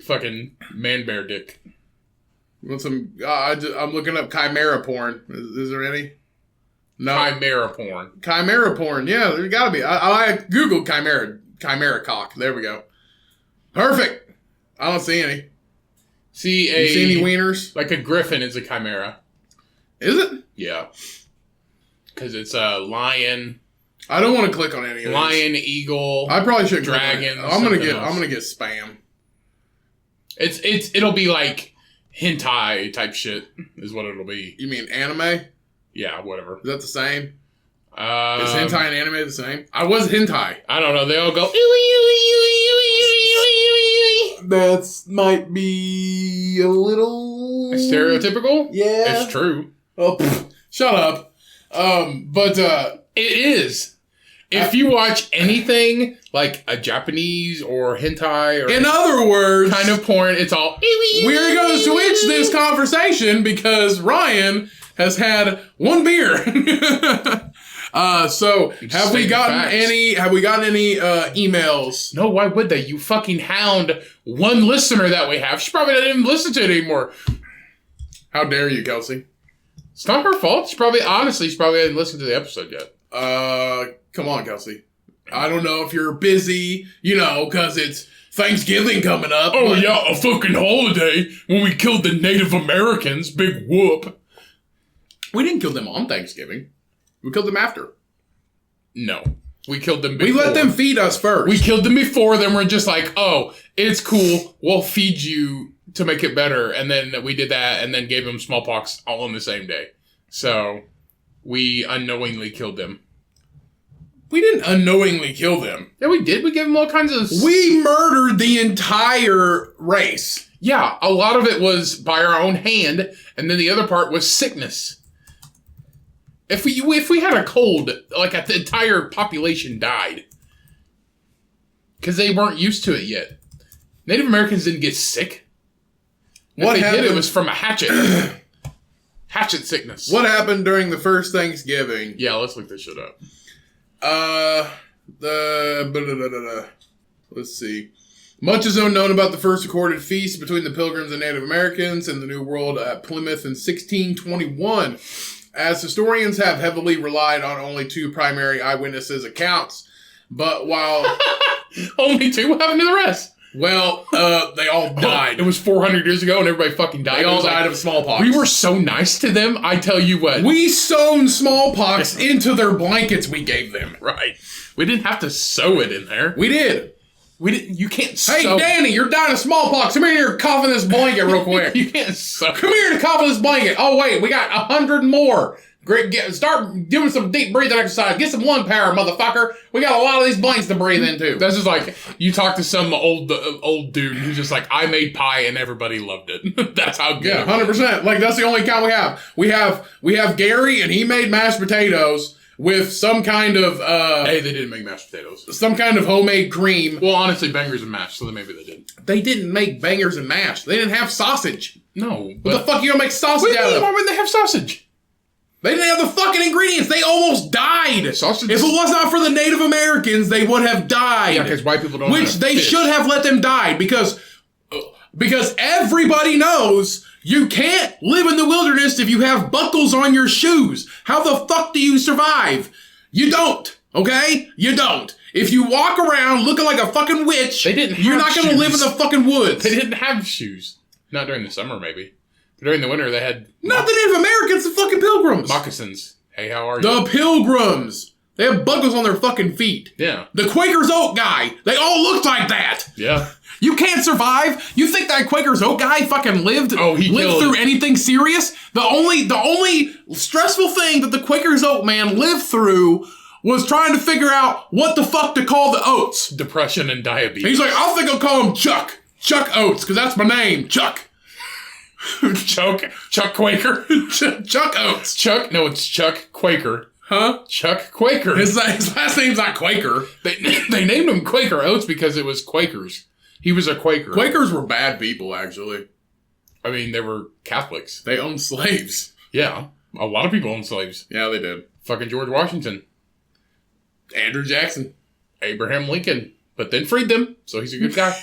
Fucking man bear dick. Want some? I'm looking up chimera porn. Is there any? No. Chimera porn. Chimera porn. Yeah, there gotta be. I googled chimera cock. There we go. Perfect. I don't see any. You see any wieners? Like a griffin is a chimera. Is it? Yeah. Because it's a lion. I don't want to click on any of these. Lion, eagle. I probably should. Dragon. I'm gonna get spam. It'll be like hentai type shit is what it'll be. You mean anime? Yeah, whatever. Is that the same? Is hentai and anime the same? I was hentai. I don't know. They all go. That might be a little Stereotypical? Yeah, it's true. Oh, shut up. But it is. If you watch anything like a Japanese or hentai or in other words, kind of porn, it's all. We're going to switch this conversation because Ryan has had one beer. So have we gotten any emails? No, why would they? You fucking hound one listener that we have. She probably doesn't even listen to it anymore. How dare you, Kelsey? It's not her fault. She probably hasn't listened to the episode yet. Come on, Kelsey. I don't know if you're busy, because it's Thanksgiving coming up. Oh, yeah, a fucking holiday when we killed the Native Americans. Big whoop. We didn't kill them on Thanksgiving. We killed them after. No. We killed them before. We let them feed us first. We killed them before, then we're just like, oh, it's cool. We'll feed you to make it better. And then we did that and then gave them smallpox all on the same day. So we unknowingly killed them. We didn't unknowingly kill them. Yeah, we did. We gave them all kinds of... We murdered the entire race. Yeah, a lot of it was by our own hand, and then the other part was sickness. If we had a cold, like the entire population died. Because they weren't used to it yet. Native Americans didn't get sick. If they did, it was from a hatchet. Hatchet sickness. What happened during the first Thanksgiving? Yeah, let's look this shit up. Let's see. Much is unknown about the first recorded feast between the Pilgrims and Native Americans in the New World at Plymouth in 1621, as historians have heavily relied on only two primary eyewitnesses' accounts. But while... Only two? What happened to the rest? Well, they all died. It was 400 years ago and everybody fucking died. They all died of smallpox. We were so nice to them, I tell you what. We sewn smallpox into their blankets we gave them. Right. We didn't have to sew it in there. We did. We didn't. You can't sew. Hey, Danny, you're dying of smallpox. Come here and cough in this blanket real quick. You can't sew. Come here to cough in this blanket. Oh, wait, we got 100 more. Great, start doing some deep breathing exercise. Get some lung power, motherfucker. We got a lot of these blankets to breathe into. That's just like, you talk to some old dude who's just like, I made pie and everybody loved it. That's how good. Yeah, 100%. Like, that's the only kind we have. We have Gary, and he made mashed potatoes with some kind of... Hey, they didn't make mashed potatoes. Some kind of homemade cream. Well, honestly, bangers and mash, so then maybe they did. They didn't make bangers and mash. They didn't have sausage. No. What the fuck you gonna make sausage out of? Why wouldn't they have sausage? They didn't have the fucking ingredients. They almost died. Sausage. If it was not for the Native Americans, they would have died. Yeah, because white people don't. Which they should have let them die because everybody knows you can't live in the wilderness if you have buckles on your shoes. How the fuck do you survive? You don't. Okay? You don't. If you walk around looking like a fucking witch, you're not going to live in the fucking woods. They didn't have shoes. Not during the summer, maybe. During the winter, they had... Not the Native Americans, the fucking Pilgrims. Moccasins. Hey, how are you? The Pilgrims. They have buckles on their fucking feet. Yeah. The Quaker's Oat guy. They all looked like that. Yeah. You can't survive. You think that Quaker's Oat guy fucking lived through anything serious? The only stressful thing that the Quaker's Oat man lived through was trying to figure out what the fuck to call the oats. Depression and diabetes. He's like, I think I'll call him Chuck. Chuck Oats, because that's my name. Chuck. Chuck Quaker. Chuck Oats. Chuck? No, it's Chuck Quaker. Huh? Chuck Quaker. His last name's not Quaker. They named him Quaker Oats because it was Quakers. He was a Quaker. Quakers were bad people, actually. I mean, they were Catholics. They owned slaves. Yeah. A lot of people owned slaves. Yeah, they did. Fucking George Washington. Andrew Jackson. Abraham Lincoln. But then freed them, so he's a good guy.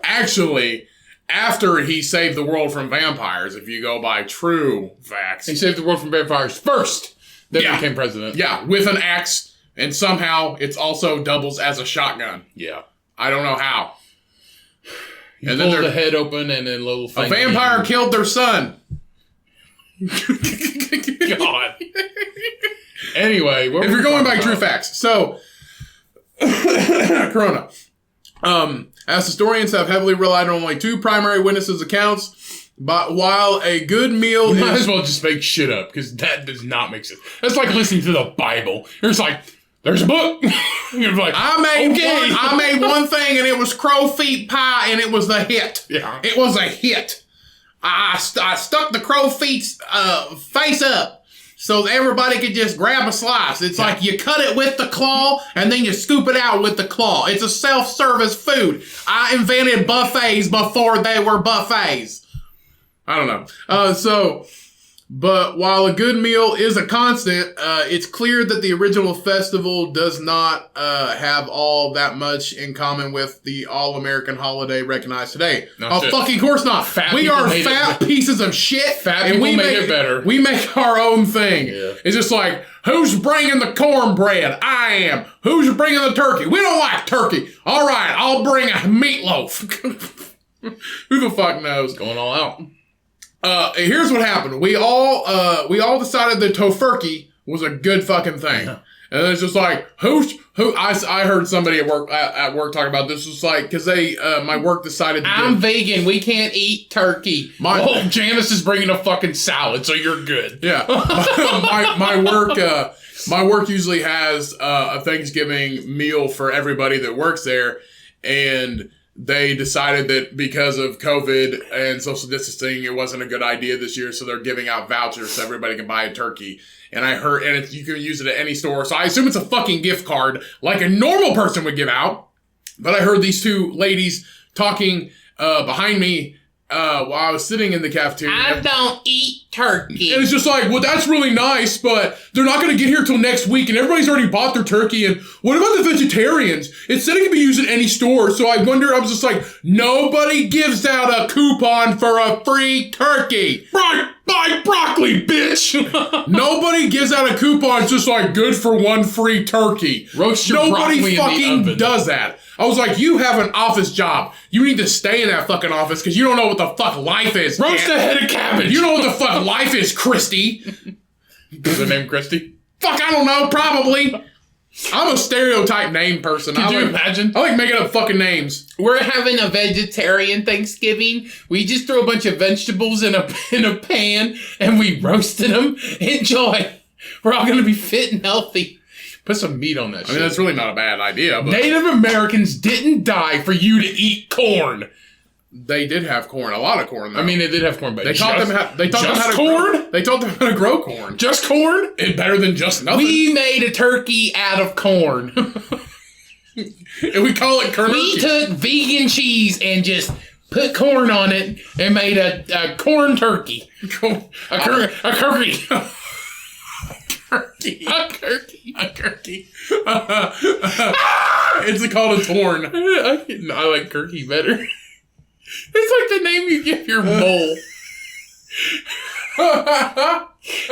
Actually, after he saved the world from vampires, if you go by true facts. He saved the world from vampires first, then became president. Yeah, with an axe, and somehow it's also doubles as a shotgun. Yeah. I don't know how. You and pulled the head open and then a little thing. A vampire killed their son. God. Anyway, if you're going by true facts. So, Corona. as historians have heavily relied on only two primary witnesses' accounts. But while a good meal You might as well just make shit up, because that does not make sense. That's like listening to the Bible. You're just like, there's a book. You're like, I made one thing, and it was crow feet pie, and it was the hit. Yeah. It was a hit. I stuck the crow feet's face up so everybody could just grab a slice. It's like you cut it with the claw, and then you scoop it out with the claw. It's a self-service food. I invented buffets before they were buffets. I don't know. But while a good meal is a constant, it's clear that the original festival does not have all that much in common with the all-American holiday recognized today. Fucking course not. We are fat pieces of shit. Fat people made it better. We make our own thing. Yeah. It's just like, who's bringing the cornbread? I am. Who's bringing the turkey? We don't like turkey. All right, I'll bring a meatloaf. Who the fuck knows? Going all out. Here's what happened. We all decided that tofurkey was a good fucking thing. Yeah. And it's just like, I heard somebody at work talk about this. It's like, cause my work decided I'm vegan. We can't eat turkey. Janice is bringing a fucking salad, so you're good. Yeah. My work usually has a Thanksgiving meal for everybody that works there. And they decided that because of COVID and social distancing, it wasn't a good idea this year, so they're giving out vouchers so everybody can buy a turkey. And I heard, and you can use it at any store, so I assume it's a fucking gift card like a normal person would give out. But I heard these two ladies talking behind me while I was sitting in the cafeteria. I don't eat turkey. And it's just like, well, that's really nice, but they're not going to get here till next week, and everybody's already bought their turkey. And what about the vegetarians? It said it can be used at any store, so I was just like, nobody gives out a coupon for a free turkey. Buy broccoli, bitch. Nobody gives out a coupon. It's just like, good for one free turkey. Roast your broccoli in the oven. Nobody fucking does that. I was like, you have an office job. You need to stay in that fucking office because you don't know what the fuck life is. Roast a head of cabbage. You know what the fuck life is, Christy. Is her name Christy? Fuck, I don't know. Probably. I'm a stereotype name person. Could you imagine? I like making up fucking names. We're having a vegetarian Thanksgiving. We just throw a bunch of vegetables in a pan and we roasted them. Enjoy. We're all going to be fit and healthy. Put some meat on that shit. I mean, that's really not a bad idea. But Native Americans didn't die for you to eat corn. They did have corn. A lot of corn, though. I mean, they did have corn, but they taught them how to grow corn. Just corn? It's better than just nothing. We made a turkey out of corn. And we call it corn. We took vegan cheese and just put corn on it and made a corn turkey. A turkey. It's called a torn. I like Kirky better. It's like the name you give your mole.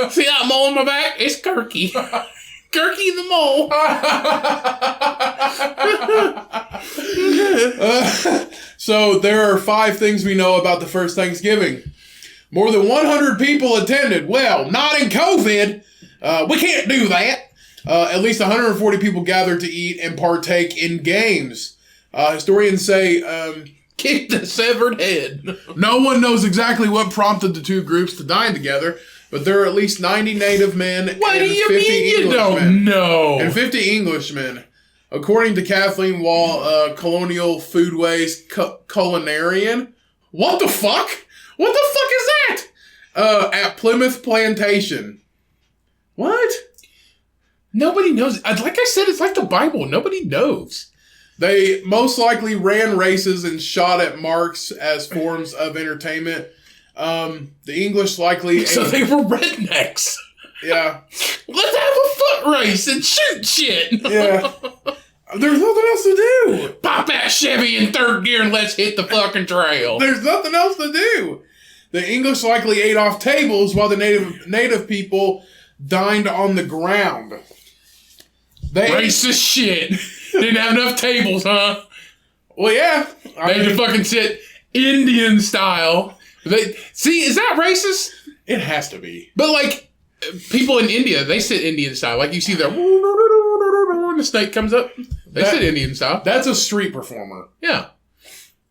See that mole in my back? It's Kirky. Kirky the mole. So there are 5 things we know about the first Thanksgiving. More than 100 people attended. Well, not in COVID. We can't do that. At least 140 people gathered to eat and partake in games. Historians say... kick the severed head. No one knows exactly what prompted the two groups to dine together, but there are at least 90 native men what and do you 50 mean you Englishmen. don't know? And 50 Englishmen. According to Kathleen Wall, Colonial Foodways culinarian. What the fuck? What the fuck is that? At Plymouth Plantation. What? Nobody knows. Like I said, it's like the Bible. Nobody knows. They most likely ran races and shot at marks as forms of entertainment. The English likely... So they were rednecks. Yeah. Let's have a foot race and shoot shit. Yeah. There's nothing else to do. Pop that Chevy in third gear and let's hit the fucking trail. There's nothing else to do. The English likely ate off tables while the native people dined on the ground. Racist shit. Didn't have enough tables, huh? Well, yeah. They had to fucking sit Indian style. Is that racist? It has to be. But like, people in India, they sit Indian style. Like you see the snake comes up. They sit Indian style. That's a street performer. Yeah.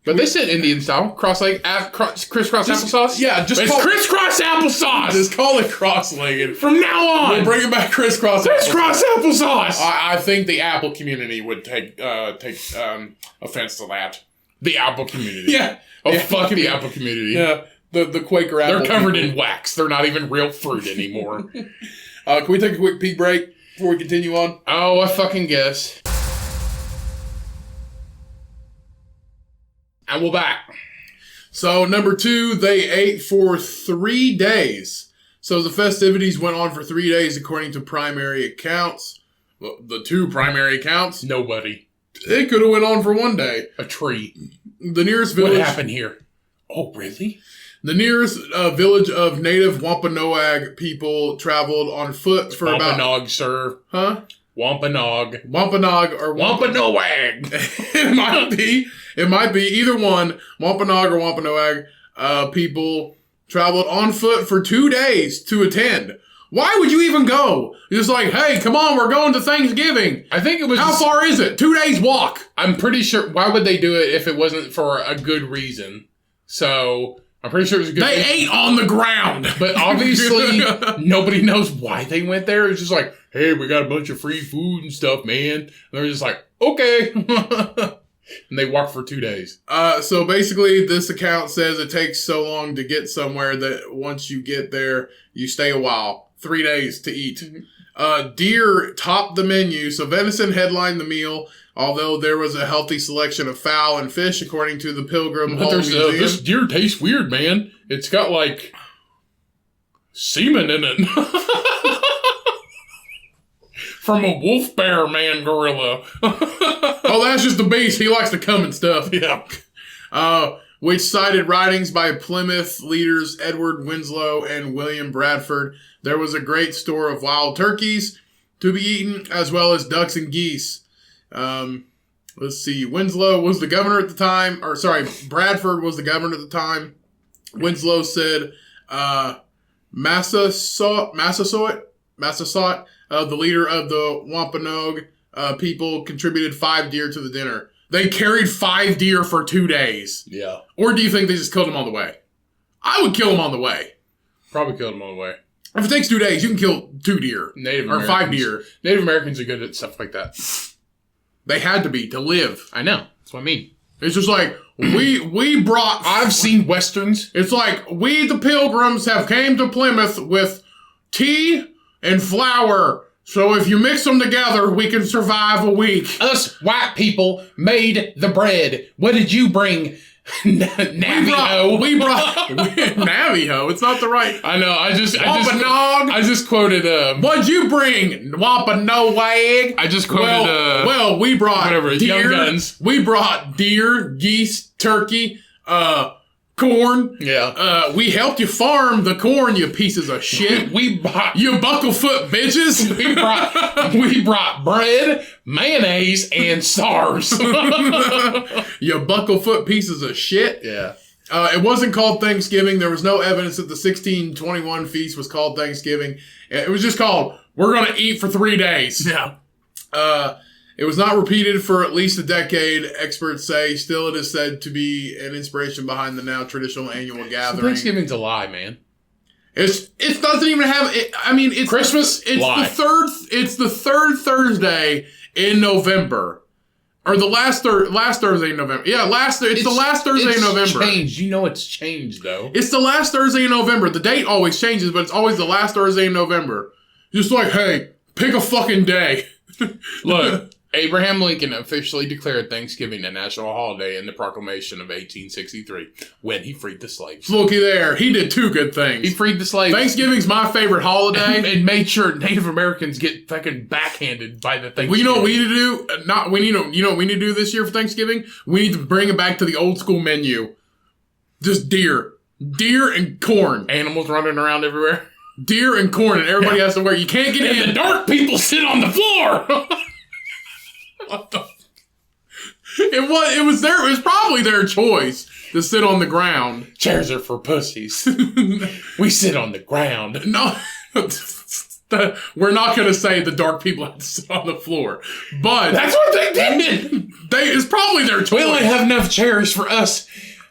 But they said Indian style. Crisscross applesauce? Yeah, just it's crisscross applesauce! Just call it cross-legged. From now on! We'll bring it back crisscross applesauce! I think the Apple community would take offense to that. The Apple community. Yeah. Oh, fuck the Apple community. Yeah. The Quaker Apple. They're covered in wax. They're not even real fruit anymore. Can we take a quick pee break before we continue on? Oh, I fucking guess. And we're back. So, number 2, they ate for 3 days. So, the festivities went on for 3 days according to primary accounts. Well, the 2 primary accounts. Nobody. It could have went on for 1 day. A tree. The nearest village... What happened here? Oh, really? The nearest village of native Wampanoag people traveled on foot for about... Wampanoag, sir. Huh? Wampanoag. Wampanoag or Wampanoag. It might be either one. Wampanoag or Wampanoag people traveled on foot for 2 days to attend. Why would you even go? You're just like, hey, come on, we're going to Thanksgiving. I think it was... How far is it? 2 days walk. I'm pretty sure... Why would they do it if it wasn't for a good reason? So... I'm pretty sure it was a good They ate on the ground. But obviously, nobody knows why they went there. It's just like, hey, we got a bunch of free food and stuff, man. And they're just like, okay. And they walked for 2 days. So basically, this account says it takes so long to get somewhere that once you get there, you stay a while. 3 days to eat. Deer topped the menu, so venison headlined the meal. Although there was a healthy selection of fowl and fish, according to the Pilgrim Hall Museum. This deer tastes weird, man. It's got, like, semen in it. From a wolf bear man gorilla. Oh, that's just the beast. He likes to come and stuff. Yeah. Which cited writings by Plymouth leaders Edward Winslow and William Bradford. There was a great store of wild turkeys to be eaten, as well as ducks and geese. Let's see. Winslow was the governor at the time, Bradford was the governor at the time. Winslow said, Massasoit, the leader of the Wampanoag people, contributed 5 deer to the dinner. They carried 5 deer for 2 days. Yeah. Or do you think they just killed them on the way? I would kill them on the way. Probably killed them on the way. If it takes 2 days, you can kill 2 deer. Or 5 deer. Native Americans are good at stuff like that. They had to be to live. I know. That's what I mean. It's just like, we brought... I've seen Westerns. It's like, we the Pilgrims have came to Plymouth with tea and flour. So if you mix them together, we can survive a week. Us white people made the bread. What did you bring? Navajo. We brought Navajo. It's not the right. I know. I just quoted. What'd you bring? Wampanoag. I just quoted. Well, we brought whatever. Deer, Young Guns. We brought deer, geese, turkey, corn. Yeah. We helped you farm the corn, you pieces of shit. We brought you bucklefoot bitches. we brought bread, mayonnaise, and SARS. You bucklefoot pieces of shit. Yeah. It wasn't called Thanksgiving. There was no evidence that the 1621 feast was called Thanksgiving. It was just called, we're going to eat for 3 days. Yeah. It was not repeated for at least a decade, experts say. Still, it is said to be an inspiration behind the now traditional annual gathering. So Thanksgiving's a lie, man. It doesn't even have. It's Christmas. It's lie. the third Thursday in November, or the last Thursday in November. Yeah, It's the last Thursday in November. Changed. You know it's changed though. It's the last Thursday in November. The date always changes, but it's always the last Thursday in November. Just like, hey, pick a fucking day. Look. Abraham Lincoln officially declared Thanksgiving a national holiday in the Proclamation of 1863 when he freed the slaves. Looky there. He did 2 good things. He freed the slaves. Thanksgiving's my favorite holiday. And made sure Native Americans get fucking backhanded by the Thanksgiving. Well, you know what we need to do? You know what we need to do this year for Thanksgiving? We need to bring it back to the old school menu. Just deer. Deer and corn. Animals running around everywhere. Deer and corn, and everybody has to wear. You can't get in. The dark people sit on the floor. What the? It was probably their choice to sit on the ground. Chairs are for pussies. We sit on the ground. No, we're not going to say the dark people had to sit on the floor, but That's what they did. it's probably their choice. We only have enough chairs for us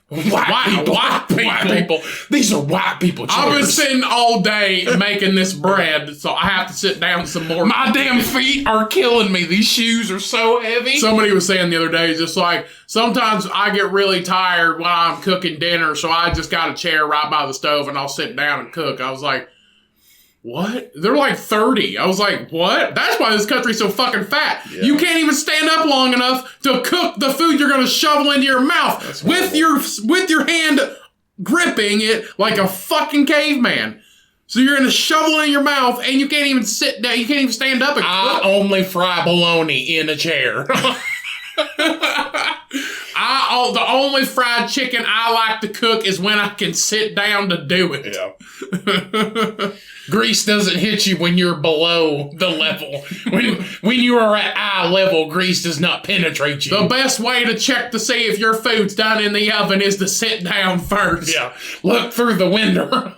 white people. These are white people chairs. I've been sitting all day making this bread, so I have to sit down some more. My damn feet are killing me. These shoes are so heavy. Somebody was saying the other day, just like, sometimes I get really tired when I'm cooking dinner, so I just got a chair right by the stove and I'll sit down and cook. I was like, what? They're like 30. I was like, what? That's why this country's so fucking fat. Yeah. You can't even stand up long enough to cook the food you're going to shovel into your mouth with your hand gripping it like a fucking caveman. So you're going to shovel it in your mouth and you can't even sit down. You can't even stand up and cook. I only fry bologna in a chair. The only fried chicken I like to cook is when I can sit down to do it. Yeah. Grease doesn't hit you when you're below the level. When you are at eye level, grease does not penetrate you. The best way to check to see if your food's done in the oven is to sit down first. Yeah. Look through the window.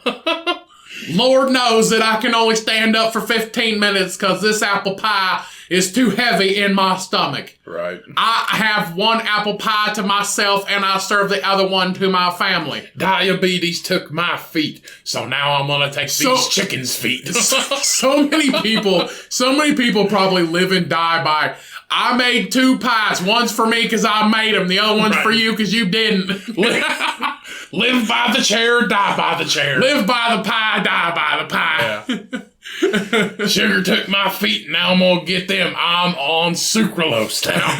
Lord knows that I can only stand up for 15 minutes because this apple pie is too heavy in my stomach. Right. I have one apple pie to myself and I serve the other one to my family. Diabetes took my feet, so now I'm gonna take these chickens' feet. so many people probably live and die by, I made 2 pies. One's for me because I made them. The other one's for you because you didn't. Live by the chair, die by the chair. Live by the pie, die by the pie. Yeah. Sugar took my feet, now I'm gonna get them. I'm on sucralose now.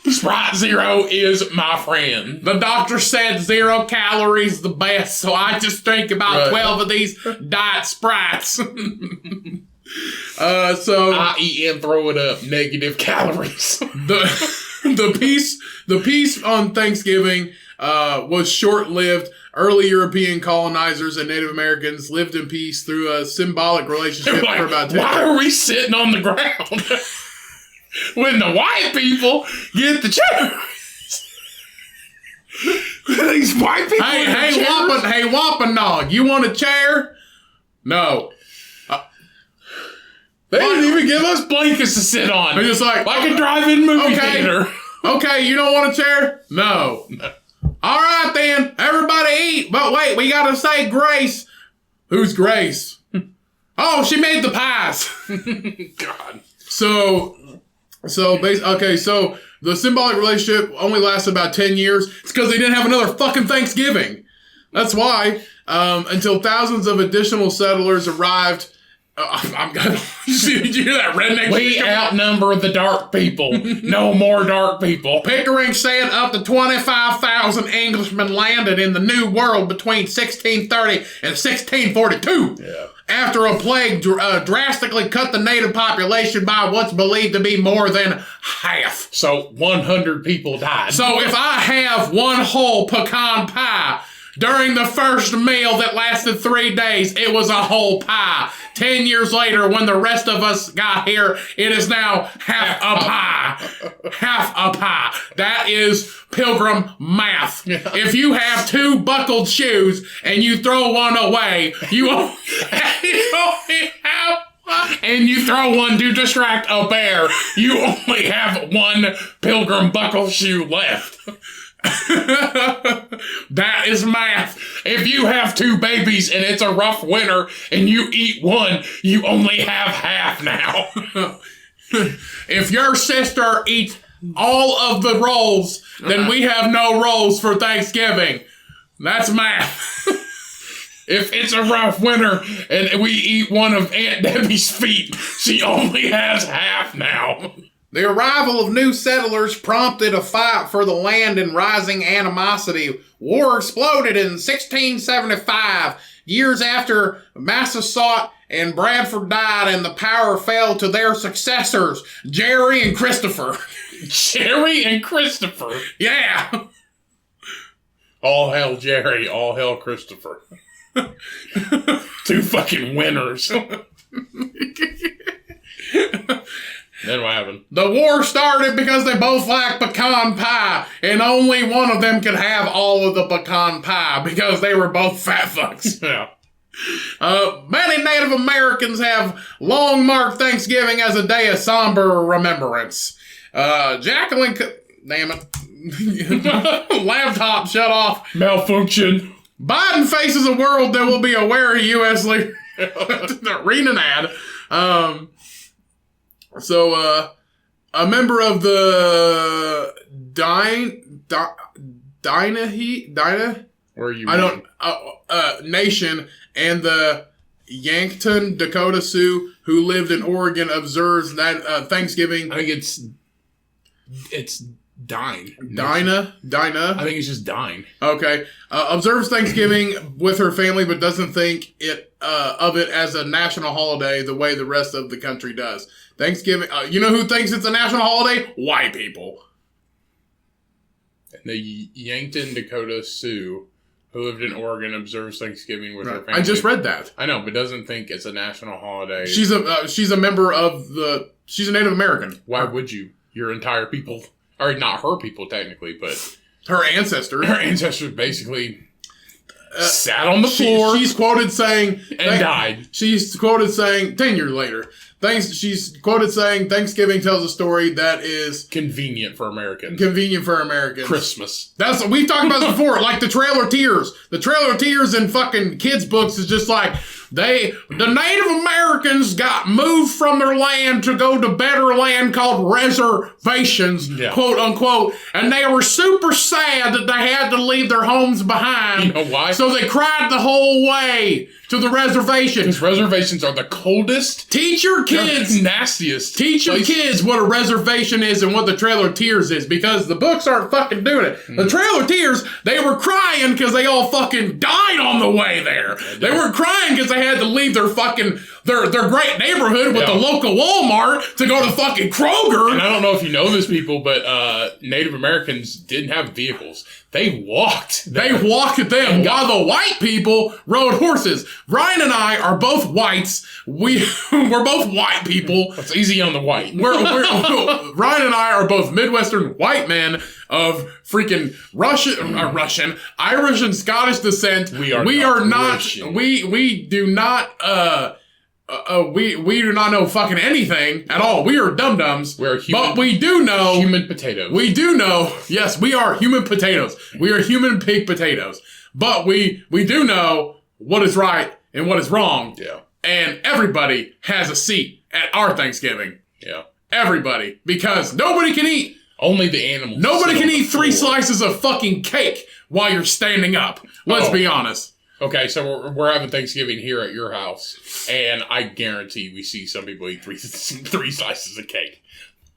Sprite Zero is my friend. The doctor said 0 calories the best, so I just drink about 12 of these diet Sprites. So I eat and throw it up. Negative calories. The peace on Thanksgiving was short-lived. Early European colonizers and Native Americans lived in peace through a symbolic relationship for about 10 years. Why are we sitting on the ground when the white people get the chairs? These white people. Hey, Wampanoag, you want a chair? No. They didn't even give us blankets to sit on. They're just like a drive-in movie theater. Okay, you don't want a chair? No. All right, then. Everybody eat. But wait, we got to say grace. Who's Grace? Oh, she made the pies. God. So the symbolic relationship only lasted about 10 years. It's because they didn't have another fucking Thanksgiving. That's why. Until thousands of additional settlers arrived. Did you hear that redneck? We outnumber the dark people. No more dark people. Pickering said up to 25,000 Englishmen landed in the New World between 1630 and 1642. Yeah. After a plague drastically cut the native population by what's believed to be more than half. So 100 people died. So if I have one whole pecan pie, during the first meal that lasted 3 days, it was a whole pie. 10 years later, when the rest of us got here, it is now half a pie. Half a pie. That is pilgrim math. If you have 2 buckled shoes and you throw one away, you only have and you throw one to distract a bear, you only have 1 pilgrim buckle shoe left. That is math. If you have 2 babies and it's a rough winter and you eat one, you only have half now. If your sister eats all of the rolls, then we have no rolls for Thanksgiving. That's math. If it's a rough winter and we eat one of Aunt Debbie's feet, she only has half now. The arrival of new settlers prompted a fight for the land and rising animosity. War exploded in 1675. Years after Massasoit and Bradford died and the power fell to their successors, Jerry and Christopher. Jerry and Christopher? Yeah. All hail Jerry, all hail Christopher. 2 fucking winners. Then what happened? The war started because they both liked pecan pie, and only one of them could have all of the pecan pie because they were both fat fucks. Yeah. Many Native Americans have long marked Thanksgiving as a day of somber remembrance. Jacqueline... Damn it. Laptop shut off. Malfunction. Biden faces a world that will be a wary U.S. leader. Reading an ad. A member of the Dinah? Where are you? Nation and the Yankton Dakota Sioux who lived in Oregon observes that Thanksgiving. I think it's Dine. Dinah? I think it's just Dine. Okay. Observes Thanksgiving with her family, but doesn't think of it as a national holiday the way the rest of the country does. Thanksgiving, you know who thinks it's a national holiday? White people. And the Yankton Dakota Sioux, who lived in Oregon, observes Thanksgiving with her family. I just read that. I know, but doesn't think it's a national holiday. She's a member of she's a Native American. Why would you? Your entire people, or not her people technically, but her ancestors. Her ancestors basically sat on the floor. She's quoted saying and died. She's quoted saying 10 years later. She's quoted saying Thanksgiving tells a story that is convenient for Americans. Christmas. We've talked about this before, like the Trail of Tears. The Trail of Tears in fucking kids' books is just like the Native Americans got moved from their land to go to better land called reservations, quote unquote, and they were super sad that they had to leave their homes behind. You know why? So they cried the whole way to the reservation. Because reservations are the coldest. Teach your kids. Nastiest. Teach your kids what a reservation is and what the Trail of Tears is, because the books aren't fucking doing it. The Trail of Tears, they were crying because they all fucking died on the way there. They were crying because they had to leave their fucking, their great neighborhood with the local Walmart to go to fucking Kroger. And I don't know if you know this, people, but Native Americans didn't have vehicles. They walked. They walked them while the white people rode horses. Ryan and I are both whites. We're both white people. It's easy on the white. Ryan and I are both Midwestern white men of freaking Russian, Irish, and Scottish descent. We do not know fucking anything at all. We are dum-dums. But we do know... Human potatoes. We do know... Yes, we are human potatoes. We are human pig potatoes. But we do know what is right and what is wrong. Yeah. And everybody has a seat at our Thanksgiving. Yeah. Everybody. Because nobody can eat. Only the animals. Nobody can eat 3 slices of fucking cake while you're standing up. Let's be honest. Okay, so we're having Thanksgiving here at your house, and I guarantee we see some people eat three slices of cake.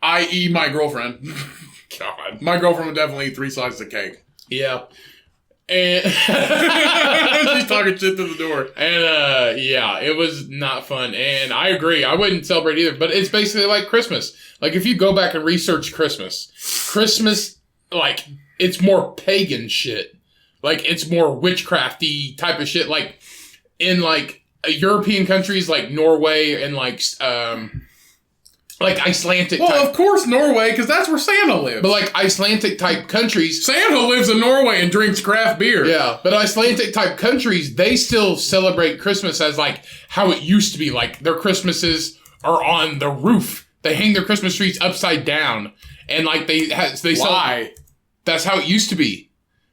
I.e. my girlfriend. God. My girlfriend would definitely eat 3 slices of cake. Yeah. And she's talking shit to the door. And it was not fun. And I agree, I wouldn't celebrate either, but it's basically like Christmas. Like, if you go back and research Christmas, like, it's more pagan shit. Like, it's more witchcrafty type of shit. Like, in, like, European countries like Norway and, like Icelandic Well, of course Norway, because that's where Santa lives. But, like, Icelandic type countries... Santa lives in Norway and drinks craft beer. Yeah, but Icelandic type countries, they still celebrate Christmas as, like, how it used to be. Like, their Christmases are on the roof. They hang their Christmas trees upside down. And, like, Why? That's how it used to be.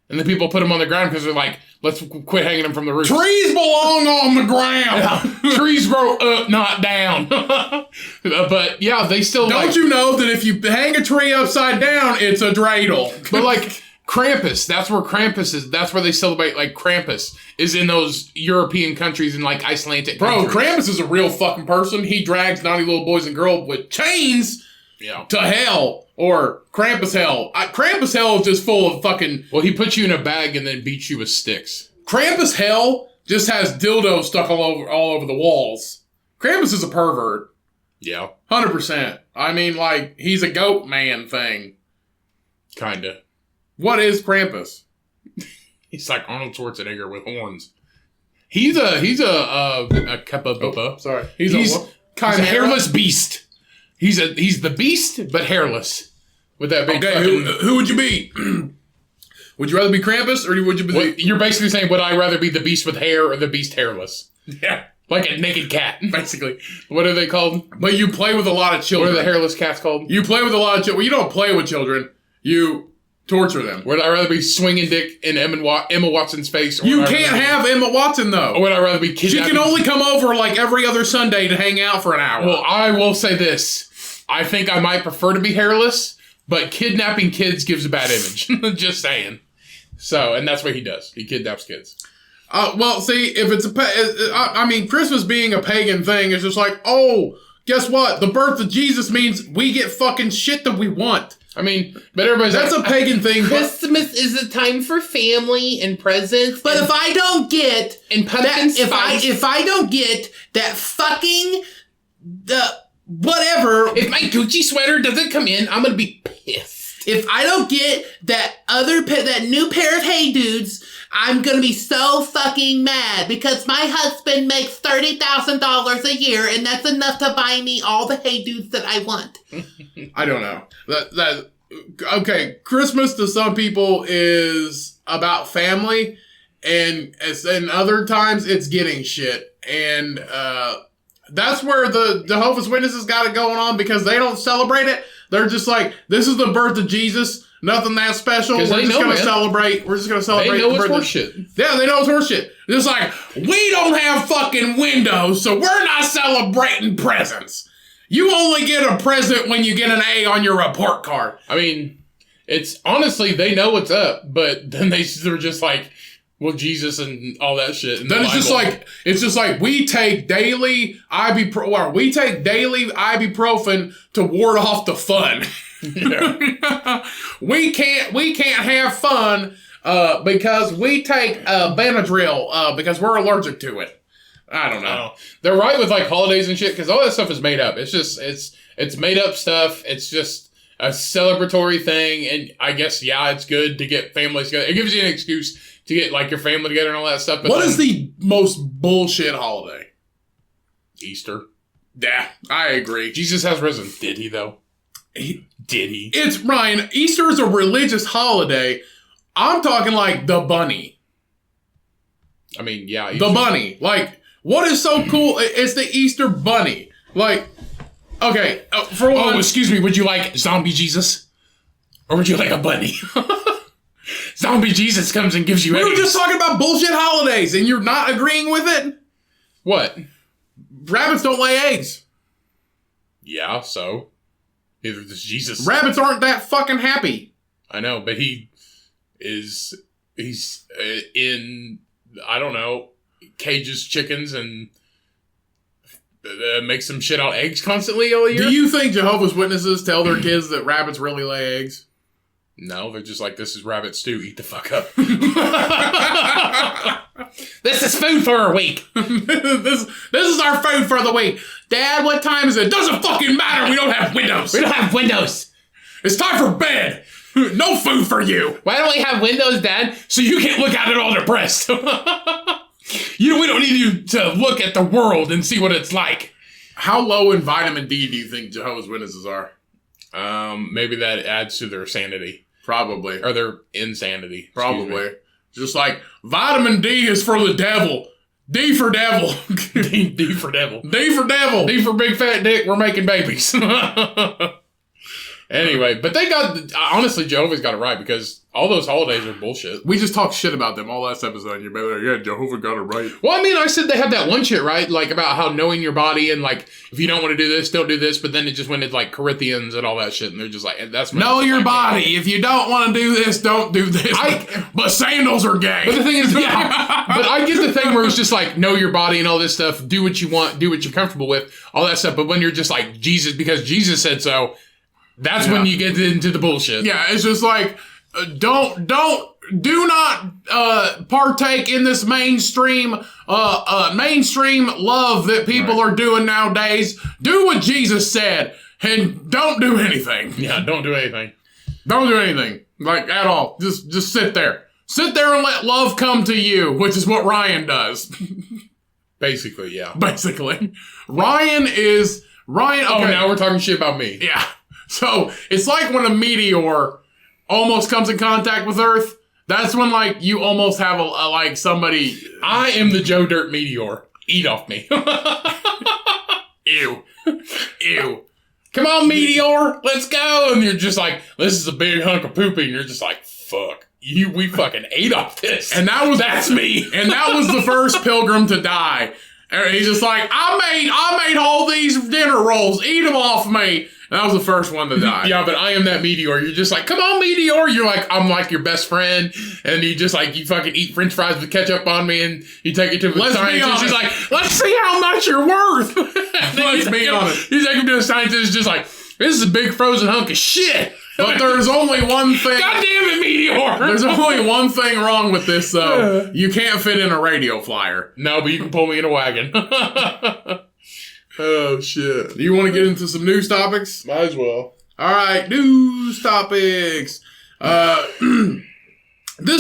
And then people put them on the ground because they're like, let's quit hanging them from the roof. Trees belong on the ground. Yeah. Trees grow up, not down. But yeah, they still Don't you know that if you hang a tree upside down, it's a dreidel? But like Krampus, that's where Krampus is. That's where they celebrate, like, Krampus is in those European countries and, like, Icelandic countries. Bro, Krampus is a real fucking person. He drags naughty little boys and girls with chains to hell. Or Krampus hell. Krampus hell is just full of fucking... Well, he puts you in a bag and then beats you with sticks. Krampus hell just has dildos stuck all over the walls. Krampus is a pervert. Yeah. 100%. I mean, like, he's a goat man thing. Kinda. What is Krampus? He's like Arnold Schwarzenegger with horns. He's a sorry. He's a hairless beast. He's the beast, but hairless. With that big who would you be? Would you rather be Krampus, or would you be... You're basically saying, would I rather be the beast with hair or the beast hairless? Yeah. Like a naked cat. Basically. What are they called? But you play with a lot of children. What are the hairless cats called? You play with a lot of children. Well, you don't play with children. You torture them. Would I rather be swinging dick in Emma Watson's face? You can't have Emma Watson, though. Or would I rather be kidnapping? She can only come over like every other Sunday to hang out for an hour. Well, I will say this. I think I might prefer to be hairless, but kidnapping kids gives a bad image. Just saying. So, and that's what he does. He kidnaps kids. Well, see, if it's Christmas being a pagan thing is just like, oh, guess what? The birth of Jesus means we get fucking shit that we want. I mean, but everybody's that's a pagan thing. Christmas is a time for family and presents. But if I don't get if I don't get that fucking whatever, if my Gucci sweater doesn't come in, I'm gonna be pissed. If I don't get that new pair of Hey Dudes, I'm gonna be so fucking mad because my husband makes $30,000 a year, and that's enough to buy me all the Hey Dudes that I want. I don't know. Okay, Christmas to some people is about family, and other times it's getting shit, and that's where the Jehovah's Witnesses got it going on because they don't celebrate it. They're just like, this is the birth of Jesus. Nothing that special. We're just going to celebrate. We're just going to celebrate. They know it's horseshit. Yeah, they know it's horseshit. It's like, we don't have fucking windows, so we're not celebrating presents. You only get a present when you get an A on your report card. I mean, it's honestly, they know what's up, but then they're just like, well, Jesus and all that shit. Then it's just like we take daily ibuprofen to ward off the fun. Yeah. we can't have fun because we take Benadryl because we're allergic to it. I don't know. They're right with like holidays and shit because all that stuff is made up. It's just it's made up stuff. It's just a celebratory thing, and I guess it's good to get families together. It gives you an excuse to get like your family together and all that stuff. But what is the most bullshit holiday? Easter. Yeah, I agree. Jesus has risen. Did he though? Did he? It's Ryan. Easter is a religious holiday. I'm talking like the bunny. I mean, yeah. The bunny. Like, what is so cool? It's the Easter bunny. Like, okay, for one. Oh, excuse me. Would you like zombie Jesus? Or would you like a bunny? Zombie Jesus comes and gives you eggs. We were just talking about bullshit holidays, and you're not agreeing with it? What? Rabbits don't lay eggs. Yeah, so? Either this Jesus... Rabbits aren't that fucking happy. I know, but he's in, I don't know, cages chickens and makes them shit out eggs constantly all year. Do you think Jehovah's Witnesses tell their kids that rabbits really lay eggs? No, they're just like, this is rabbit stew, eat the fuck up. This is food for a week. This is our food for the week. Dad, what time is it? Doesn't fucking matter. We don't have windows. We don't have windows. It's time for bed. No food for you. Why don't we have windows, Dad? So you can't look out at all depressed. We don't need you to look at the world and see what it's like. How low in vitamin D do you think Jehovah's Witnesses are? Maybe that adds to their sanity. Probably. Or their insanity. Probably. Just like, vitamin D is for the devil. D for devil. D for devil. D for devil. D for big fat dick, we're making babies. Anyway, but honestly, Jehovah's got it right because all those holidays are bullshit. We just talked shit about them all last episode and you're like, yeah, Jehovah got it right. Well, I mean, I said they have that one shit, right? Like about how knowing your body and like, if you don't want to do this, don't do this. But then it just went into like Corinthians and all that shit. And they're just like, that's know your body. If you don't want to do this, don't do this. But sandals are gay. But the thing is, but I get the thing where it's just like, know your body and all this stuff. Do what you want. Do what you're comfortable with. All that stuff. But when you're just like, Jesus, because Jesus said so, that's when you get into the bullshit. Yeah, it's just like, do not partake in this mainstream love that people are doing nowadays. Do what Jesus said and don't do anything. Yeah, don't do anything. Don't do anything, like, at all. Just sit there. Sit there and let love come to you, which is what Ryan does. Basically, yeah. Basically. Ryan. Okay. Oh, now we're talking shit about me. Yeah. So, it's like when a meteor almost comes in contact with Earth. That's when, like, you almost have like somebody... I am the Joe Dirt meteor. eat off me. Ew. Ew. Come on, Meteor, let's go. And you're just like, this is a big hunk of poopy. And you're just like, fuck. We fucking ate off this. And that's me. And that was the first pilgrim to die. And he's just like, I made all these dinner rolls. Eat them off me. And that was the first one to die. Yeah, but I am that Meteor. You're just like, come on, Meteor. You're like, I'm like your best friend. And you just like, you fucking eat french fries with ketchup on me. And you take it to the scientist. He's like, let's see how much you're worth. Let's be honest. You take him to a scientist just like, this is a big frozen hunk of shit. But there's only one thing. God damn it, Meteor. There's only one thing wrong with this, though. You can't fit in a radio flyer. No, but you can pull me in a wagon. Oh, shit. Do you want to get into some news topics? Might as well. All right, news topics. This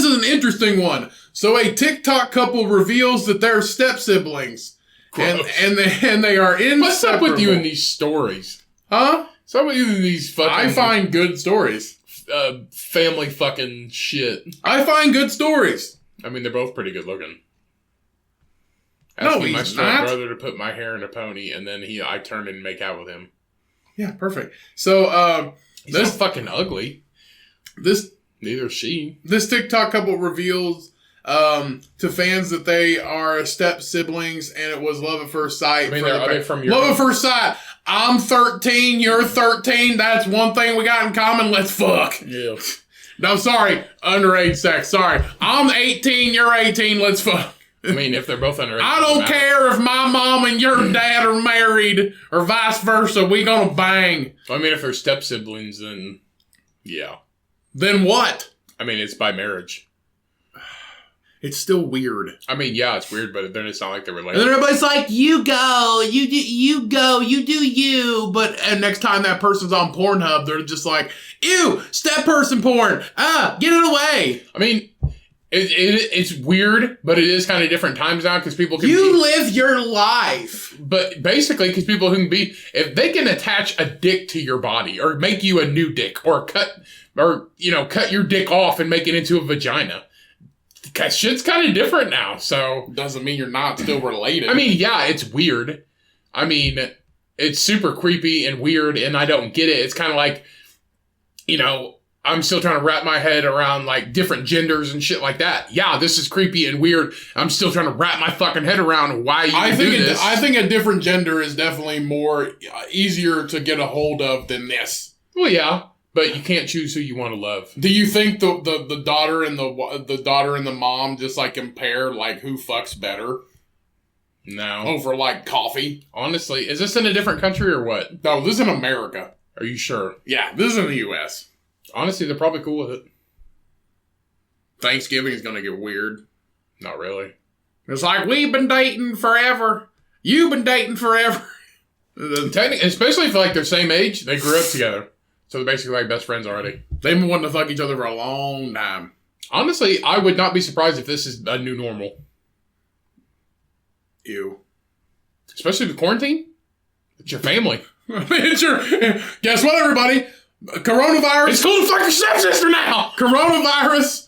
is an interesting one. So a TikTok couple reveals that they're step-siblings. And they are inseparable. What's up with you in these stories? Huh? What's up with you in these fucking... I find good stories. Family fucking shit. I find good stories. I mean, they're both pretty good looking. No, Asking my he's not. brother to put my hair in a pony, and then I turn and make out with him. Yeah, perfect. So, He's not fucking ugly. Neither is she. This TikTok couple reveals to fans that they are step siblings, and it was love at first sight. I mean, are they from your love at first sight? I'm 13, you're 13. That's one thing we got in common. Let's fuck. Yeah. No, sorry, underage sex. Sorry, I'm 18, you're 18. Let's fuck. I mean, if they're both underage, I don't care if my mom and your dad are married or vice versa. We gonna bang. I mean, if they're step siblings, then yeah. Then what? I mean, it's by marriage. It's still weird. I mean, yeah, it's weird, but then it's not like they're related. And then everybody's like, you go, you do you. And next time that person's on Pornhub, they're just like, ew, step person porn. Get it away. I mean, it's weird, but it is kind of different times now because people can live your life. But basically, because people who can be, if they can attach a dick to your body or make you a new dick or cut your dick off and make it into a vagina. Shit's kind of different now, so... Doesn't mean you're not still related. I mean, yeah, it's weird. I mean, it's super creepy and weird, and I don't get it. It's kind of like, I'm still trying to wrap my head around, like, different genders and shit like that. Yeah, this is creepy and weird. I'm still trying to wrap my fucking head around why you do this. I think a different gender is definitely more easier to get a hold of than this. Well, yeah. But you can't choose who you want to love. Do you think the daughter and the daughter and the mom just like compare like who fucks better? No. Over like coffee? Honestly, is this in a different country or what? No, this is in America. Are you sure? Yeah, this is in the U.S. Honestly, they're probably cool with it. Thanksgiving is gonna get weird. Not really. It's like we've been dating forever. You've been dating forever. Technically, especially if like they're same age, they grew up together. So they're basically like best friends already. They've been wanting to fuck each other for a long time. Honestly, I would not be surprised if this is a new normal. Ew. Especially with quarantine. It's your family. Guess what, everybody? Coronavirus. It's cool to fuck your stepsister now. Coronavirus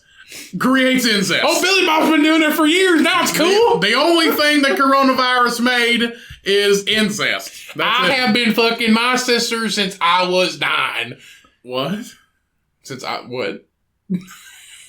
creates incest. Oh, Billy Bob's been doing it for years. Now it's cool. The only thing that coronavirus made is incest. I have been fucking my sister since I was 9. What? What?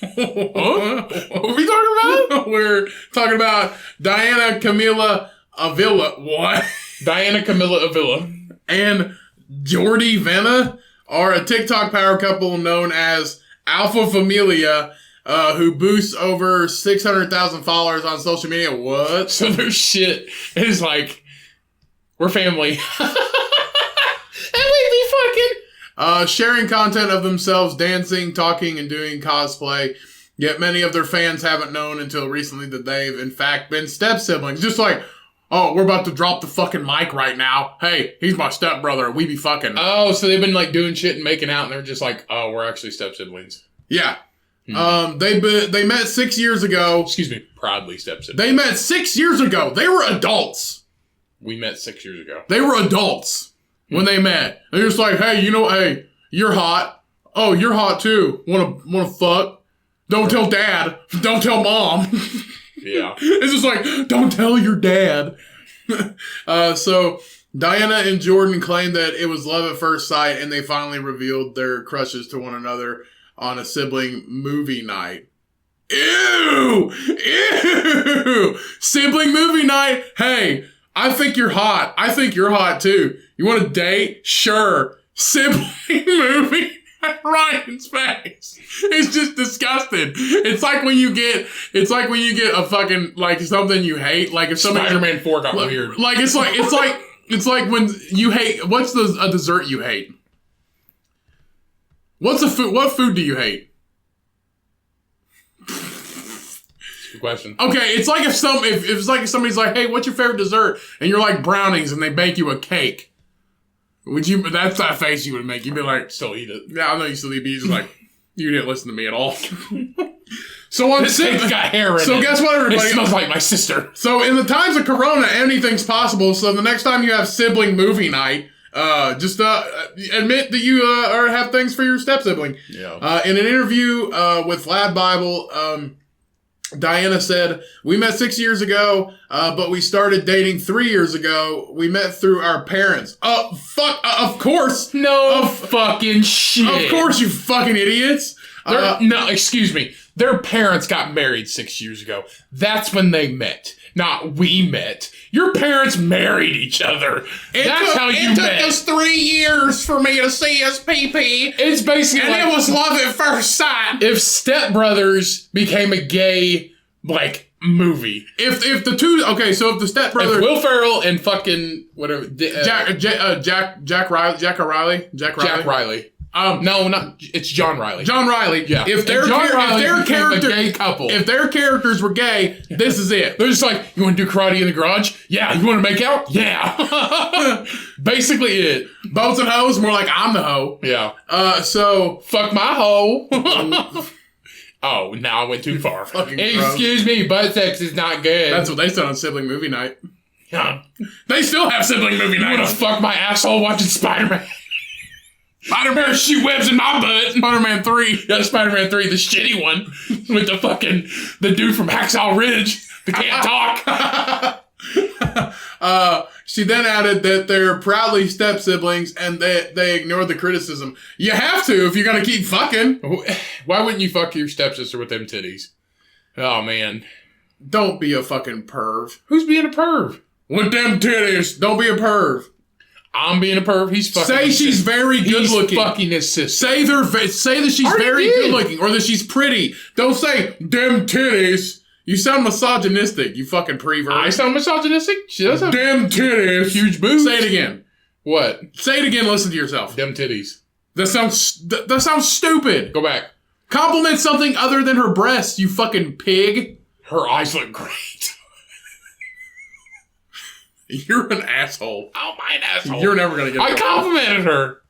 Huh? What are we talking about? We're talking about Diana Camila Avila. What? Diana Camila Avila. And Jordy Venna are a TikTok power couple known as Alpha Familia, who boosts over 600,000 followers on social media. What? So their shit is like, we're family. And we be fucking. Sharing content of themselves dancing, talking, and doing cosplay. Yet many of their fans haven't known until recently that they've, in fact, been step-siblings. Just like, oh, we're about to drop the fucking mic right now. Hey, he's my stepbrother. We be fucking. Oh, so they've been like doing shit and making out, and they're just like, oh, we're actually step-siblings. Yeah. They met 6 years ago. Excuse me, proudly step-siblings. They met 6 years ago. They were adults. We met 6 years ago. They were adults when they met. They're just like, hey, hey, you're hot. Oh, you're hot too. Wanna fuck? Don't tell dad. Don't tell mom. Yeah. It's just like, don't tell your dad. So Diana and Jordan claimed that it was love at first sight, and they finally revealed their crushes to one another on a sibling movie night. Ew! Ew! Sibling movie night? Hey, I think you're hot. I think you're hot too. You want to date? Sure. Sibling movie? Ryan's face. It's just disgusting. It's like when you get a fucking, like, something you hate. Like if somebody Spider-Man 4 got weird. Like it's like when you hate, what's a dessert you hate? What food do you hate? Good question. Okay, it's like if somebody's like, hey, what's your favorite dessert? And you're like brownies and they bake you a cake. That's that face you would make. You'd be like, Still eat it. yeah, I know you still eat, but you're just like, you didn't listen to me at all. So on This cake's got hair in it. So guess what, everybody? It smells like my sister. So in the times of Corona, anything's possible. So the next time you have sibling movie night, just admit that you have things for your step sibling. Yeah. In an interview with Lad Bible, Diana said, "We met 6 years ago, but we started dating 3 years ago. We met through our parents." Of course. No fucking shit. Of course, you fucking idiots. No, excuse me. Their parents got married 6 years ago. That's when they met. Not we met. Your parents married each other. That's how you met. It took us 3 years for me to see his pee-pee. It's basically And it was love at first sight. if Step Brothers became a gay, like, movie. If the two, okay, so if the Step If Brothers, Will Ferrell and fucking whatever Jack Riley. No, not it's John Riley. John Riley. Yeah. If their character, a gay couple. if their characters were gay, this is it. They're just like, you want to do karate in the garage? Yeah. You want to make out? Yeah. Basically it. Boats and hoes, more like I'm the hoe. Yeah. So Fuck my hoe. Oh, now I went too far. Fucking Excuse me, butt sex is not good. that's what they said on sibling movie night. Yeah. They still have sibling movie You night. want to fuck my asshole watching Spider-Man? Spider-Man shoot webs in my butt. Spider-Man 3. Yeah, Spider-Man 3, the shitty one. With the dude from Hacksaw Ridge that can't talk. She then added that they're proudly step siblings and they ignored the criticism. You have to if you're gonna keep fucking. Why wouldn't you fuck your stepsister with them titties? Oh, man. Don't be a fucking perv. Who's being a perv? With them titties, don't be a perv. I'm being a perv. He's fucking. Say she's very good He's looking. fucking his sister. Say that she's Already very did. good looking or that she's pretty. Don't say them titties. You sound misogynistic, you fucking prevert. I sound misogynistic? She does have them titties. huge boobs. Say it again. What? Say it again. Listen to yourself. Them titties. That sounds stupid. Go back. Compliment something other than her breasts, you fucking pig. Her eyes look great. You're an asshole. Oh, my asshole. You're never gonna get. I complimented her.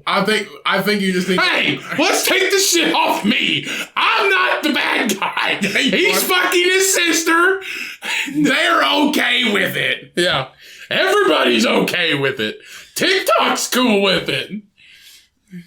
I think you just need. Hey, let's take the shit off me. I'm not the bad guy. He's fucking his sister. They're okay with it. Yeah. Everybody's okay with it. TikTok's cool with it.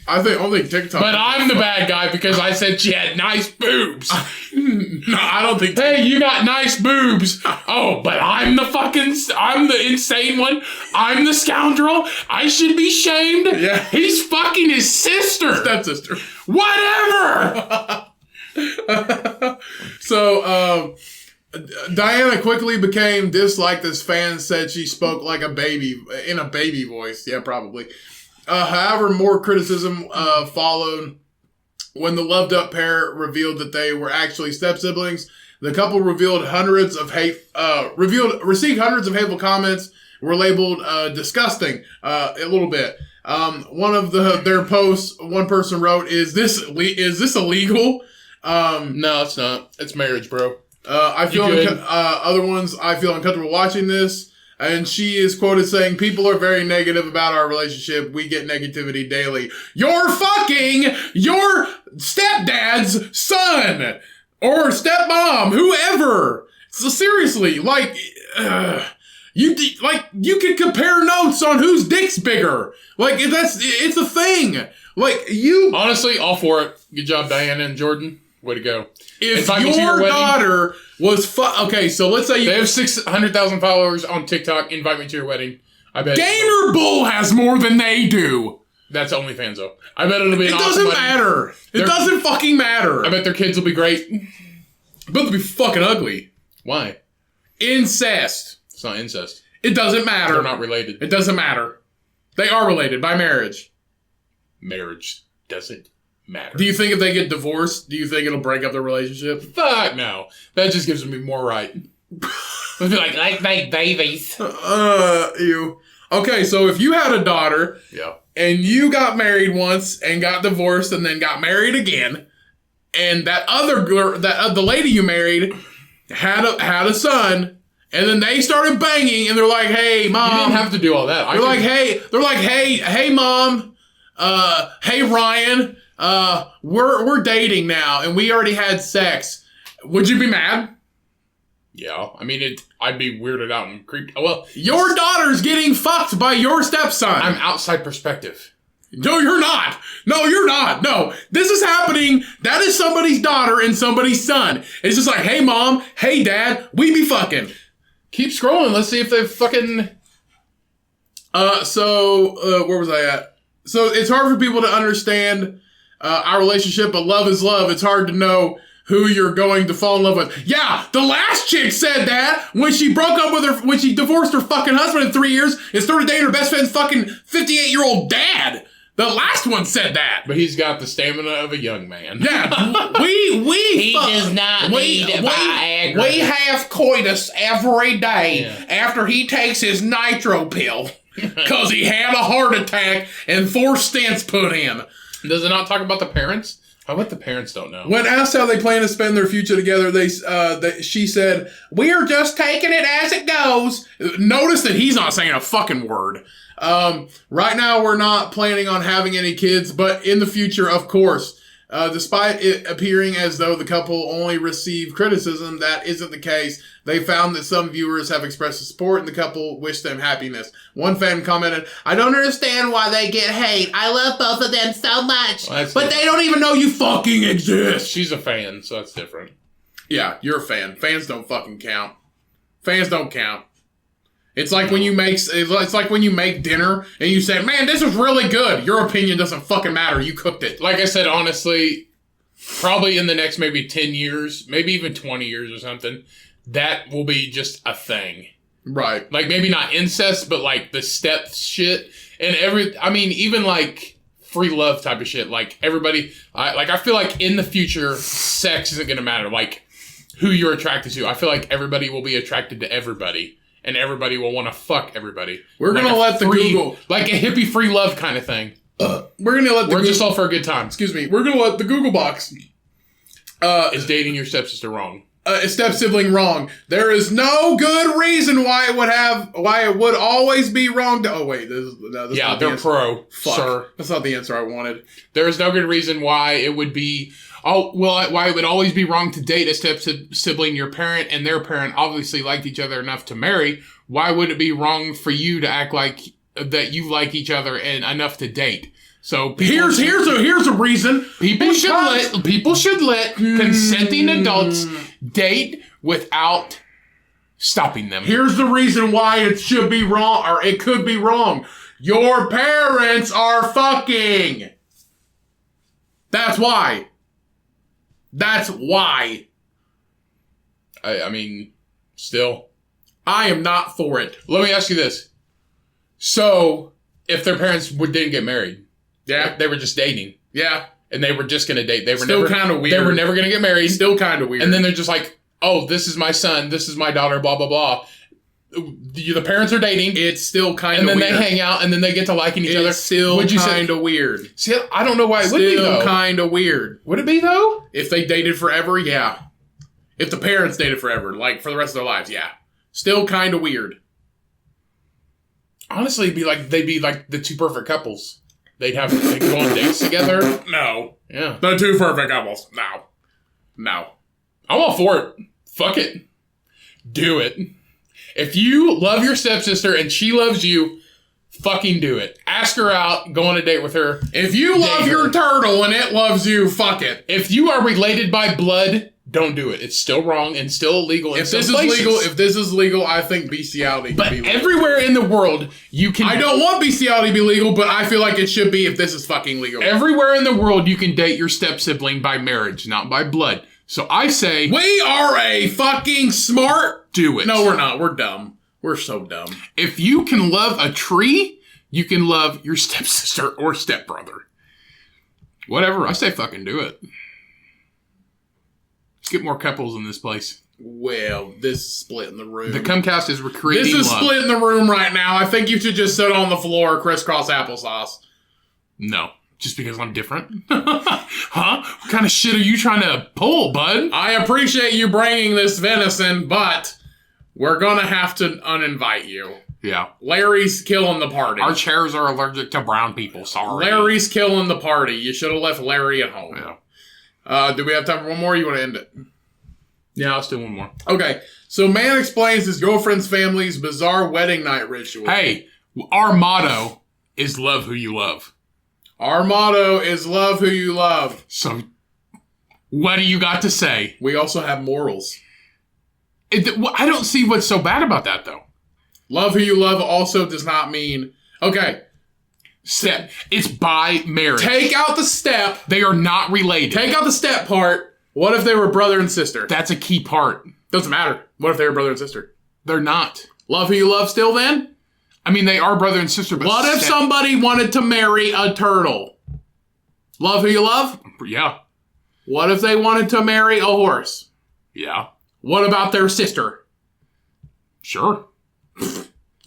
I don't think TikTok. But I'm the bad guy because I said she had nice boobs. No, I don't think. Hey, you got nice boobs. Oh, but I'm the insane one. I'm the scoundrel. I should be shamed. Yeah. He's fucking his sister. Stepsister. Whatever. So, Diana quickly became disliked as fans said she spoke like a baby, in a baby voice. Yeah, probably. However, more criticism followed when the loved up pair revealed that they were actually step siblings. The couple received hundreds of hateful comments, were labeled disgusting a little bit. One of their posts, one person wrote, "Is this illegal?" No, it's not. It's marriage, bro. I feel other ones. I feel uncomfortable watching this. And she is quoted saying, "People are very negative about our relationship. We get negativity daily. You're fucking your stepdad's son or stepmom, whoever." So seriously, you could compare notes on whose dick's bigger. It's a thing. Honestly, all for it. Good job, Diana and Jordan. Way to go. If Invite me to your wedding. daughter was okay, so let's say They have 600,000 followers on TikTok. Invite me to your wedding. I bet. Gainer Bull has more than they do. That's OnlyFans, though. I bet it'll be an It awesome doesn't wedding. matter. It doesn't fucking matter. I bet their kids will be great. But they'll be fucking ugly. Why? Incest. It's not incest. It doesn't matter. They're not related. It doesn't matter. They are related by marriage. Marriage doesn't matter. Do you think if they get divorced, do you think it'll break up their relationship? Fuck no. That just gives me more right. Let's be like babies. You. Okay, so if you had a daughter Yeah. and you got married once and got divorced and then got married again, and that other girl, the lady you married had a son, and then they started banging, and they're like, "Hey, mom," You didn't have to do all that. they're like, "Hey, mom, hey, Ryan, we're dating now, and we already had sex. Would you be mad?" Yeah. I mean, I'd be weirded out and creeped. Well, Your daughter's getting fucked by your stepson. I'm outside perspective. No, you're not. No, you're not. No, this is happening. That is somebody's daughter and somebody's son. It's just like, hey, mom, hey, dad, we be fucking. Keep scrolling. Let's see if they fucking... Where was I at? So it's hard for people to understand our relationship, but love is love. It's hard to know who you're going to fall in love with. Yeah, the last chick said that when she broke up with her, when she divorced her fucking husband in 3 years and started dating her best friend's fucking 58-year-old dad. The last one said that. But he's got the stamina of a young man. Yeah, He does not need Viagra. We have coitus every day Yeah. after he takes his nitro pill because he had a heart attack and 4 stents put in. Does it not talk about the parents? I bet the parents don't know. When asked how they plan to spend their future together, she said, "We're just taking it as it goes." Notice that he's not saying a fucking word. Right now, we're not planning on having any kids, but in the future, of course. Despite it appearing as though the couple only receive criticism, that isn't the case. They found that some viewers have expressed support and the couple wish them happiness. One fan commented, "I don't understand why they get hate. I love both of them so much, Well, that's but they don't even know you fucking exist." She's a fan, so that's different. Yeah, you're a fan. Fans don't fucking count. Fans don't count. It's like when you make dinner and you say, "Man, this is really good." Your opinion doesn't fucking matter. You cooked it. Like I said, honestly, probably in the next maybe 10 years, maybe even 20 years or something, that will be just a thing. Right. Like, maybe not incest, but like the step shit and even like free love type of shit. Like everybody, I feel like in the future, sex isn't going to matter. Like who you're attracted to. I feel like everybody will be attracted to everybody. And everybody will want to fuck everybody. We're like gonna let the Google, like a hippie free love kind of thing. We're gonna let the We're just all for a good time. excuse me. We're gonna let the Google box. Is dating your stepsister wrong? Step sibling wrong. There is no good reason why it would always be wrong to. Oh wait, that's Yeah, not the they're answer. pro, Fuck. sir. That's not the answer I wanted. There is no good reason why it would be. Why it would always be wrong to date a step sibling. Your parent and their parent obviously liked each other enough to marry. Why would it be wrong for you to act like that you like each other and enough to date? So Here's a reason. people should let consenting adults date without stopping them. Here's the reason why it should be wrong, or it could be wrong. Your parents are fucking. That's why. That's why. I mean, still. I am not for it. Let me ask you this. So, if their parents didn't get married, Yeah. they were just dating, Yeah. and they were just going to date. They were Still kind of weird. They were never going to get married. Still kind of weird. And then they're just like, oh, this is my son, this is my daughter, blah, blah, blah. The parents are dating. It's still kind of and then weird. they hang out, and then they get to liking each other. It's still kind of weird. See, I don't know why it would be, Still though. kind of weird. Would it be, though? If they dated forever, yeah. If the parents dated forever, like for the rest of their lives, yeah. Still kind of weird. Honestly, they'd be like the two perfect couples. They'd go on dates together. No. Yeah. The two perfect couples. No. I'm all for it. Fuck it. Do it. If you love your stepsister and she loves you, fucking do it. Ask her out. Go on a date with her. If you love your turtle and it loves you, fuck it. If you are related by blood, don't do it. It's still wrong and still illegal. If this is legal, I think bestiality can be legal. But everywhere in the world, you can... I don't want bestiality to be legal, but I feel like it should be if this is fucking legal. Everywhere in the world, you can date your step-sibling by marriage, not by blood. So I say... We are a fucking smart... Do it. No, we're not. We're dumb. We're so dumb. If you can love a tree, you can love your stepsister or stepbrother. Whatever. I say fucking do it. Let's get more couples in this place. Well, this is split in the room. The Cumcast is recreating This is love. split in the room right now. I think you should just sit on the floor, crisscross applesauce. No. Just because I'm different? Huh? What kind of shit are you trying to pull, bud? I appreciate you bringing this venison, but we're gonna have to uninvite you. Yeah. Larry's killing the party. Our chairs are allergic to brown people. Sorry. Larry's killing the party. You should have left Larry at home. Yeah. Do we have time for one more or you want to end it? Yeah, let's do one more. Okay. So man explains his girlfriend's family's bizarre wedding night ritual. Hey, our motto is love who you love. Our motto is love who you love. So, what do you got to say? We also have morals. I don't see what's so bad about that, though. Love who you love also does not mean... Okay. Step. It's by marriage. Take out the step. They are not related. Take out the step part. What if they were brother and sister? That's a key part. Doesn't matter. What if they were brother and sister? They're not. Love who you love still then? I mean, they are brother and sister, but... What if somebody wanted to marry a turtle? Love who you love? Yeah. What if they wanted to marry a horse? Yeah. What about their sister? Sure.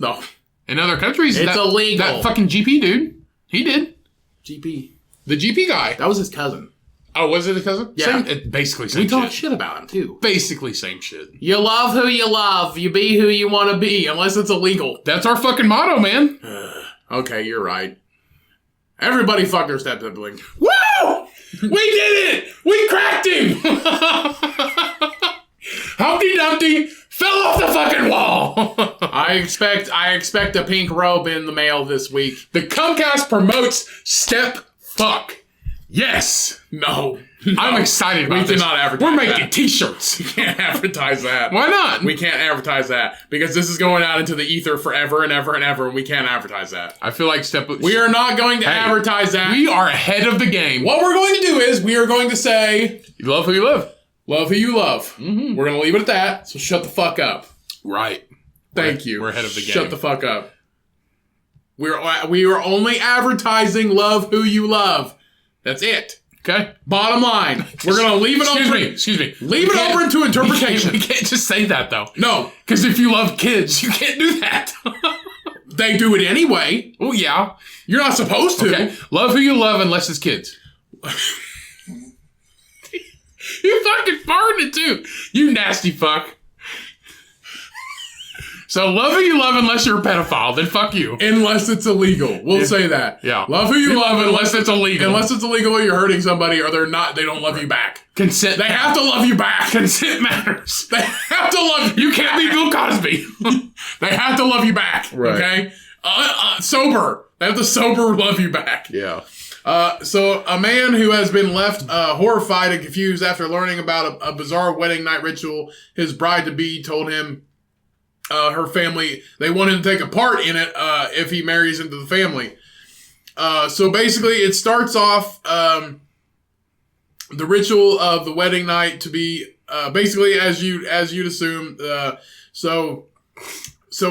No. In other countries... It's illegal. That fucking GP dude. He did. GP. The GP guy. That was his cousin. Oh, was it a cousin? Yeah. Basically same We shit. talked shit about him, too. Basically same shit. You love who you love. You be who you want to be, unless it's illegal. That's our fucking motto, man. Okay, you're right. Everybody fuck their step-sibling. Woo! We did it! We cracked him! Humpty Dumpty fell off the fucking wall! I expect a pink robe in the mail this week. The Cumcast promotes step fuck. Yes! No. I'm excited about this. We cannot advertise We're making that. t-shirts. We can't advertise that. Why not? We can't advertise that. Because this is going out into the ether forever and ever and ever, and we can't advertise that. I feel like We are not going to advertise that. We are ahead of the game. What we're going to do is, we are going to say... You love who you love. Love who you love. Mm-hmm. We're going to leave it at that, so shut the fuck up. Right. Thank you. We're ahead of the game. Shut the fuck up. We are only advertising love who you love. That's it. Okay. Bottom line. We're going to leave it open. Excuse me. Leave it open to interpretation. We can't just say that, though. No. Because if you love kids, you can't do that. They do it anyway. Oh, yeah. You're not supposed to. Okay. Love who you love unless it's kids. You fucking farted, too. You nasty fuck. So love who you love unless you're a pedophile, then fuck you. Unless it's illegal. We'll say that. Yeah. Love who you love unless it's illegal. Unless it's illegal or you're hurting somebody or they don't love you back. Consent. They have to love you back. Consent matters. They have to love you. You can't be Bill Cosby. They have to love you back. Right. Okay? Sober. They have to sober love you back. Yeah. So a man who has been left horrified and confused after learning about a bizarre wedding night ritual his bride-to-be told him her family, they want him to take a part in it if he marries into the family. So basically it starts off the ritual of the wedding night to be basically as you'd assume. So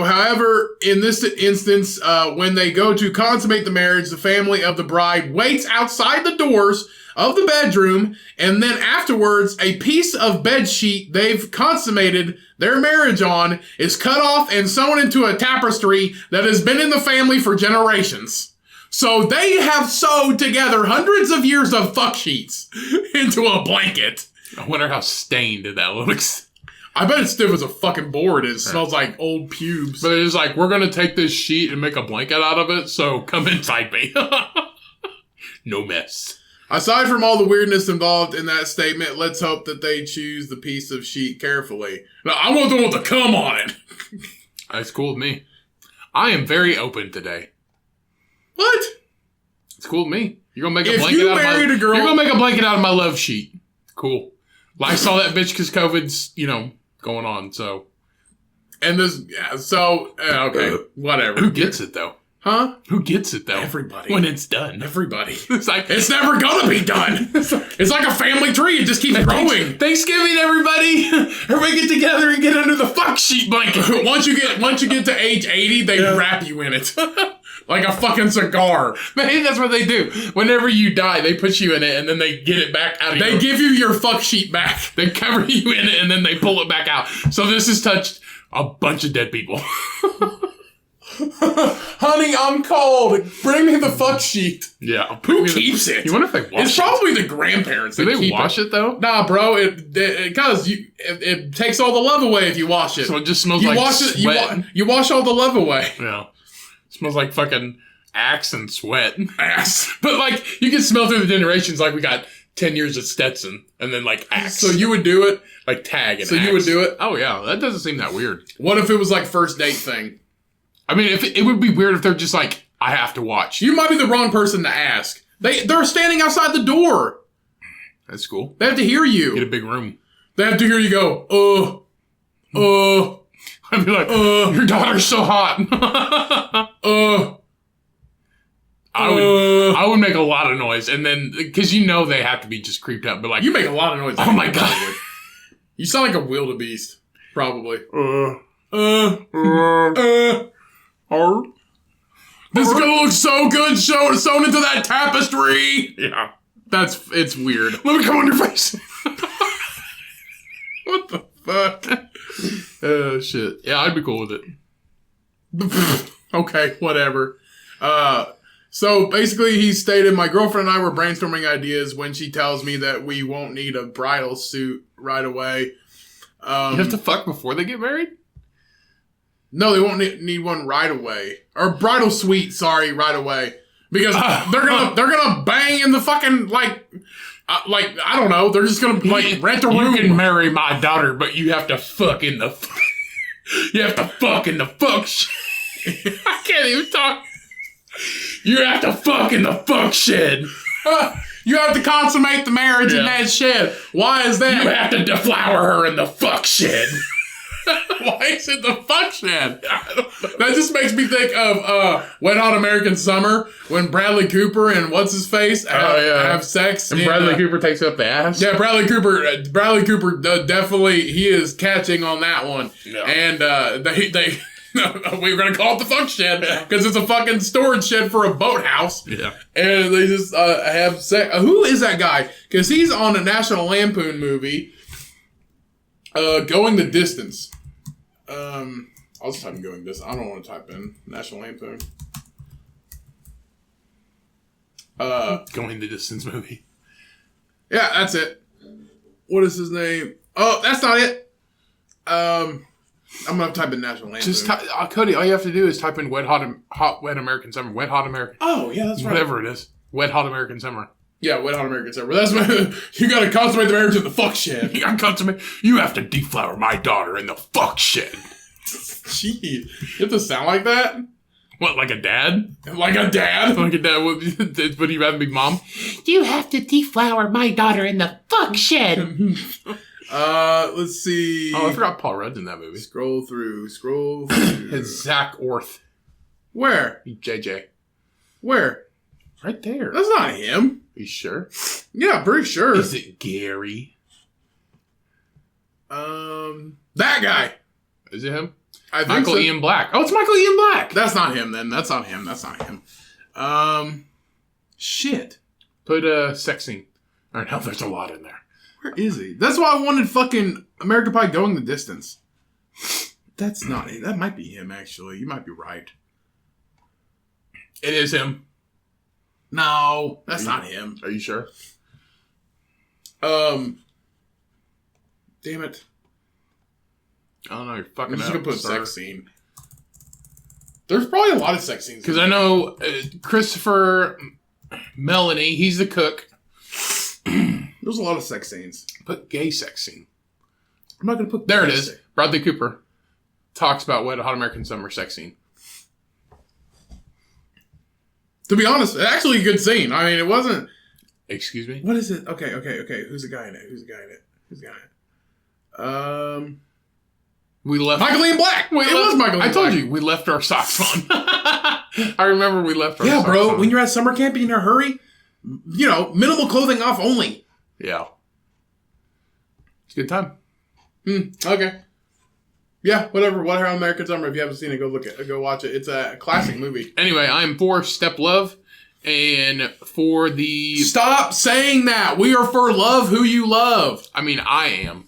however, in this instance, when they go to consummate the marriage, the family of the bride waits outside the doors of the bedroom, and then afterwards, a piece of bed sheet they've consummated their marriage on is cut off and sewn into a tapestry that has been in the family for generations. So they have sewed together hundreds of years of fuck sheets into a blanket. I wonder how stained that looks. I bet it's stiff as a fucking board. It smells like old pubes. But it's like, we're going to take this sheet and make a blanket out of it, so come inside me. No mess. Aside from all the weirdness involved in that statement, let's hope that they choose the piece of sheet carefully. Now, I want the one with the cum on it. That's cool with me. I am very open today. What? It's cool with me. You're gonna make a If blanket you out married of my. a girl- You're gonna make a blanket out of my love sheet. Cool. I saw that bitch because COVID's going on. So. And this, yeah, so okay, whatever. Who gets it though? Huh? Who gets it though? Everybody. When it's done. Everybody. It's like It's never gonna be done. It's like a family tree. It just keeps growing. Thanksgiving, everybody. Everybody get together and get under the fuck sheet blanket. once you get to age 80, they wrap you in it. Like a fucking cigar. Maybe that's what they do. Whenever you die, they put you in it and then they get it back out of you. They give you your fuck sheet back. They cover you in it and then they pull it back out. So this has touched a bunch of dead people. Honey, I'm cold. Bring me the fuck sheet. Yeah. Who keeps it? You wonder if they wash It's it? probably the grandparents. Do that they keep wash it though? Nah, bro. It takes all the love away if you wash it. So it just smells you like wash it. sweat. You wash all the love away. Yeah. It smells like fucking axe and sweat. Ass. But like, you can smell through the generations. Like, we got 10 years of Stetson and then like axe. So you would do it. like tag and So axe. you would do it. Oh yeah, that doesn't seem that weird. What if it was like first date thing? I mean, if it would be weird if they're just like, I have to watch. You might be the wrong person to ask. They're standing outside the door. That's cool. They have to hear you. Get a big room. They have to hear you go, I'd be like, your daughter's so hot. I would make a lot of noise, and then because they have to be just creeped out, but like You make a lot of noise. Oh my God. You sound like a wildebeest, probably. This is gonna look so good sewn into that tapestry. Yeah, It's weird. let me come on your face. What the fuck? Oh shit. Yeah, I'd be cool with it. Okay, whatever. So basically he stated, my girlfriend and I were brainstorming ideas when she tells me that we won't need a bridal suit right away. You have to fuck before they get married? No, they won't need one right away. Or bridal suite, sorry, right away. Because they're gonna bang in the fucking, I don't know, they're just gonna, rent a room. You can marry my daughter, but you have to fuck in the... you have to fuck in the fuck shed. I can't even talk. You have to fuck in the fuck shed. You have to consummate the marriage in Yeah. that shed. Why is that? You have to deflower her in the fuck shed. Why is it the fuck shed? That just makes me think of Wet Hot American Summer when Bradley Cooper and what's his face have sex. And Bradley Cooper takes up the ass? Yeah, Bradley Cooper definitely, he is catching on that one. Yeah. And they we were going to call it the fuck shed because it's a fucking storage shed for a boathouse. Yeah. And they just have sex. Who is that guy? Because he's on a National Lampoon movie, Going the Distance. I'll just type in Going Distance. I don't want to type in National Lampoon. Going the Distance movie. Yeah, that's it. What is his name? Oh, that's not it. I'm going to type in National Lampoon. Just Cody, all you have to do is type in Wet Hot American Summer. Wet Hot American. Oh, yeah, that's right. Whatever it is. Wet Hot American Summer. Yeah, Wet Hot American Summer. That's what you got to consummate the marriage in the fuck shed. You have to deflower my daughter in the fuck shed. Gee, you have to sound like that? What, like a dad? Like a dad? Like a dad? Would he rather be mom? You have to deflower my daughter in the fuck shed. Let's see. Oh, I forgot Paul Rudd's in that movie. Scroll through. It's Zach Orth. Where? JJ. Where? Right there. That's not him. Are you sure? Yeah, pretty sure. Is it Gary? That guy. Is it him? I think Michael so. Ian Black. Oh, it's Michael Ian Black. That's not him then. That's not him. Shit. Put sex scene. All right, now there's a lot in there. Where is he? That's why I wanted fucking American Pie Going the Distance. That's not it. That might be him, actually. You might be right. It is him. No, that's not him. Are you sure? Damn it. I don't know. You're I'm fucking just up. gonna put sir. sex scene. There's probably a lot of sex scenes. Because I know Christopher Melanie, he's the cook. There's a lot of sex scenes. Put gay sex scene. I'm not gonna put. There it is. Bradley Cooper talks about Wet Hot American Summer sex scene. To be honest, actually a good scene. I mean, it wasn't... Excuse me? What is it? Okay. Who's the guy in it? We left... Michael Ian Black! It was Michael Ian I told Black. you, we left our socks on. I remember we left our socks on. Yeah, bro, when you're at summer camp and you're in a hurry, minimal clothing off only. Yeah. It's a good time. Okay. Yeah, whatever. What Hell American Summer. If you haven't seen it, go watch it. It's a classic movie. Anyway, I'm for Step Love and for the... Stop saying that. We are for love who you love. I mean, I am.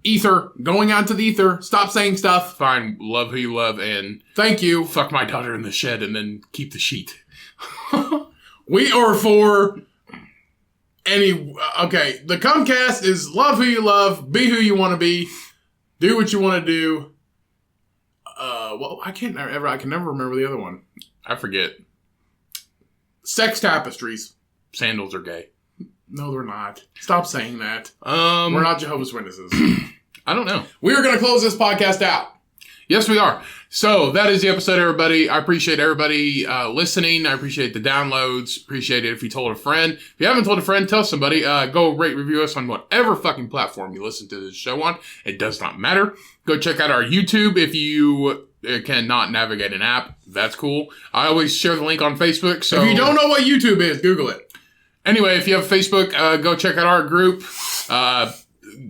Ether. Going out to the ether. Stop saying stuff. Fine, love who you love and... Thank you. Fuck my daughter in the shed and then keep the sheet. We are for... Okay, the Comcast is love who you love, be who you want to be, do what you want to do. I can never remember the other one. I forget. Sex tapestries. Sandals are gay. No, they're not. Stop saying that. We're We're not Jehovah's Witnesses. I don't know. We are going to close this podcast out. Yes, we are. So that is the episode, everybody. I appreciate everybody listening. I appreciate the downloads. Appreciate it if you told a friend. If you haven't told a friend, tell somebody. Go rate, review us on whatever fucking platform you listen to this show on. It does not matter. Go check out our YouTube if you cannot navigate an app. That's cool. I always share the link on Facebook. So If you don't know what YouTube is, Google it. Anyway, if you have Facebook, go check out our group.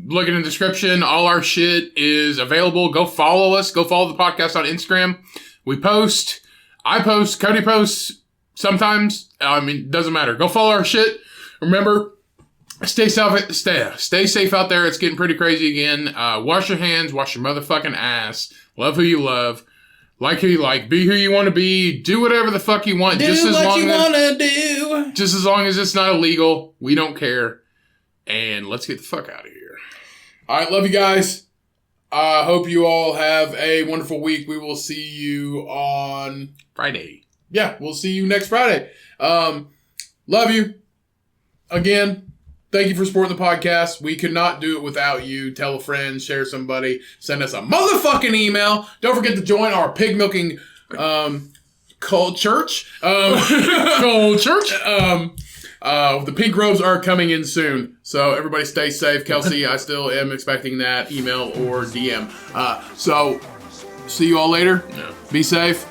Look in the description. All our shit is available. Go follow us. Go follow the podcast on Instagram. We post. I post. Cody posts sometimes. I mean, doesn't matter. Go follow our shit. Remember, stay safe out there. It's getting pretty crazy again. Wash your hands. Wash your motherfucking ass. Love who you love. Like who you like. Be who you want to be. Do whatever the fuck you want. Do what you want to do. Just as long as it's not illegal. We don't care. And let's get the fuck out of here. All right, love you guys. I hope you all have a wonderful week. We will see you on Friday. Yeah, we'll see you next Friday. Love you. Again, thank you for supporting the podcast. We could not do it without you. Tell a friend, share somebody, send us a motherfucking email. Don't forget to join our pig milking cult church. Cold church. The pink robes are coming in soon, so everybody stay safe. Kelsey, I still am expecting that email or DM. So, see you all later. Yeah. Be safe.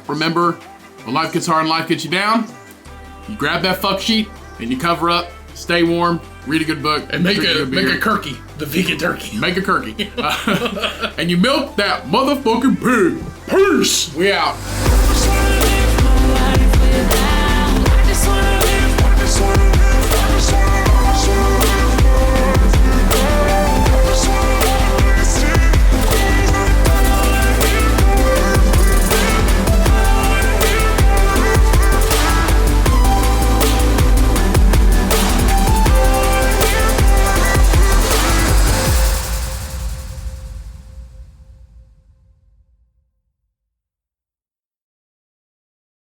Remember, when life gets hard and life gets you down, you grab that fuck sheet and you cover up, stay warm, read a good book, And make drink a good beer. turkey. The vegan turkey. Make a turkey. And you milk that motherfucking pig. Peace. We out.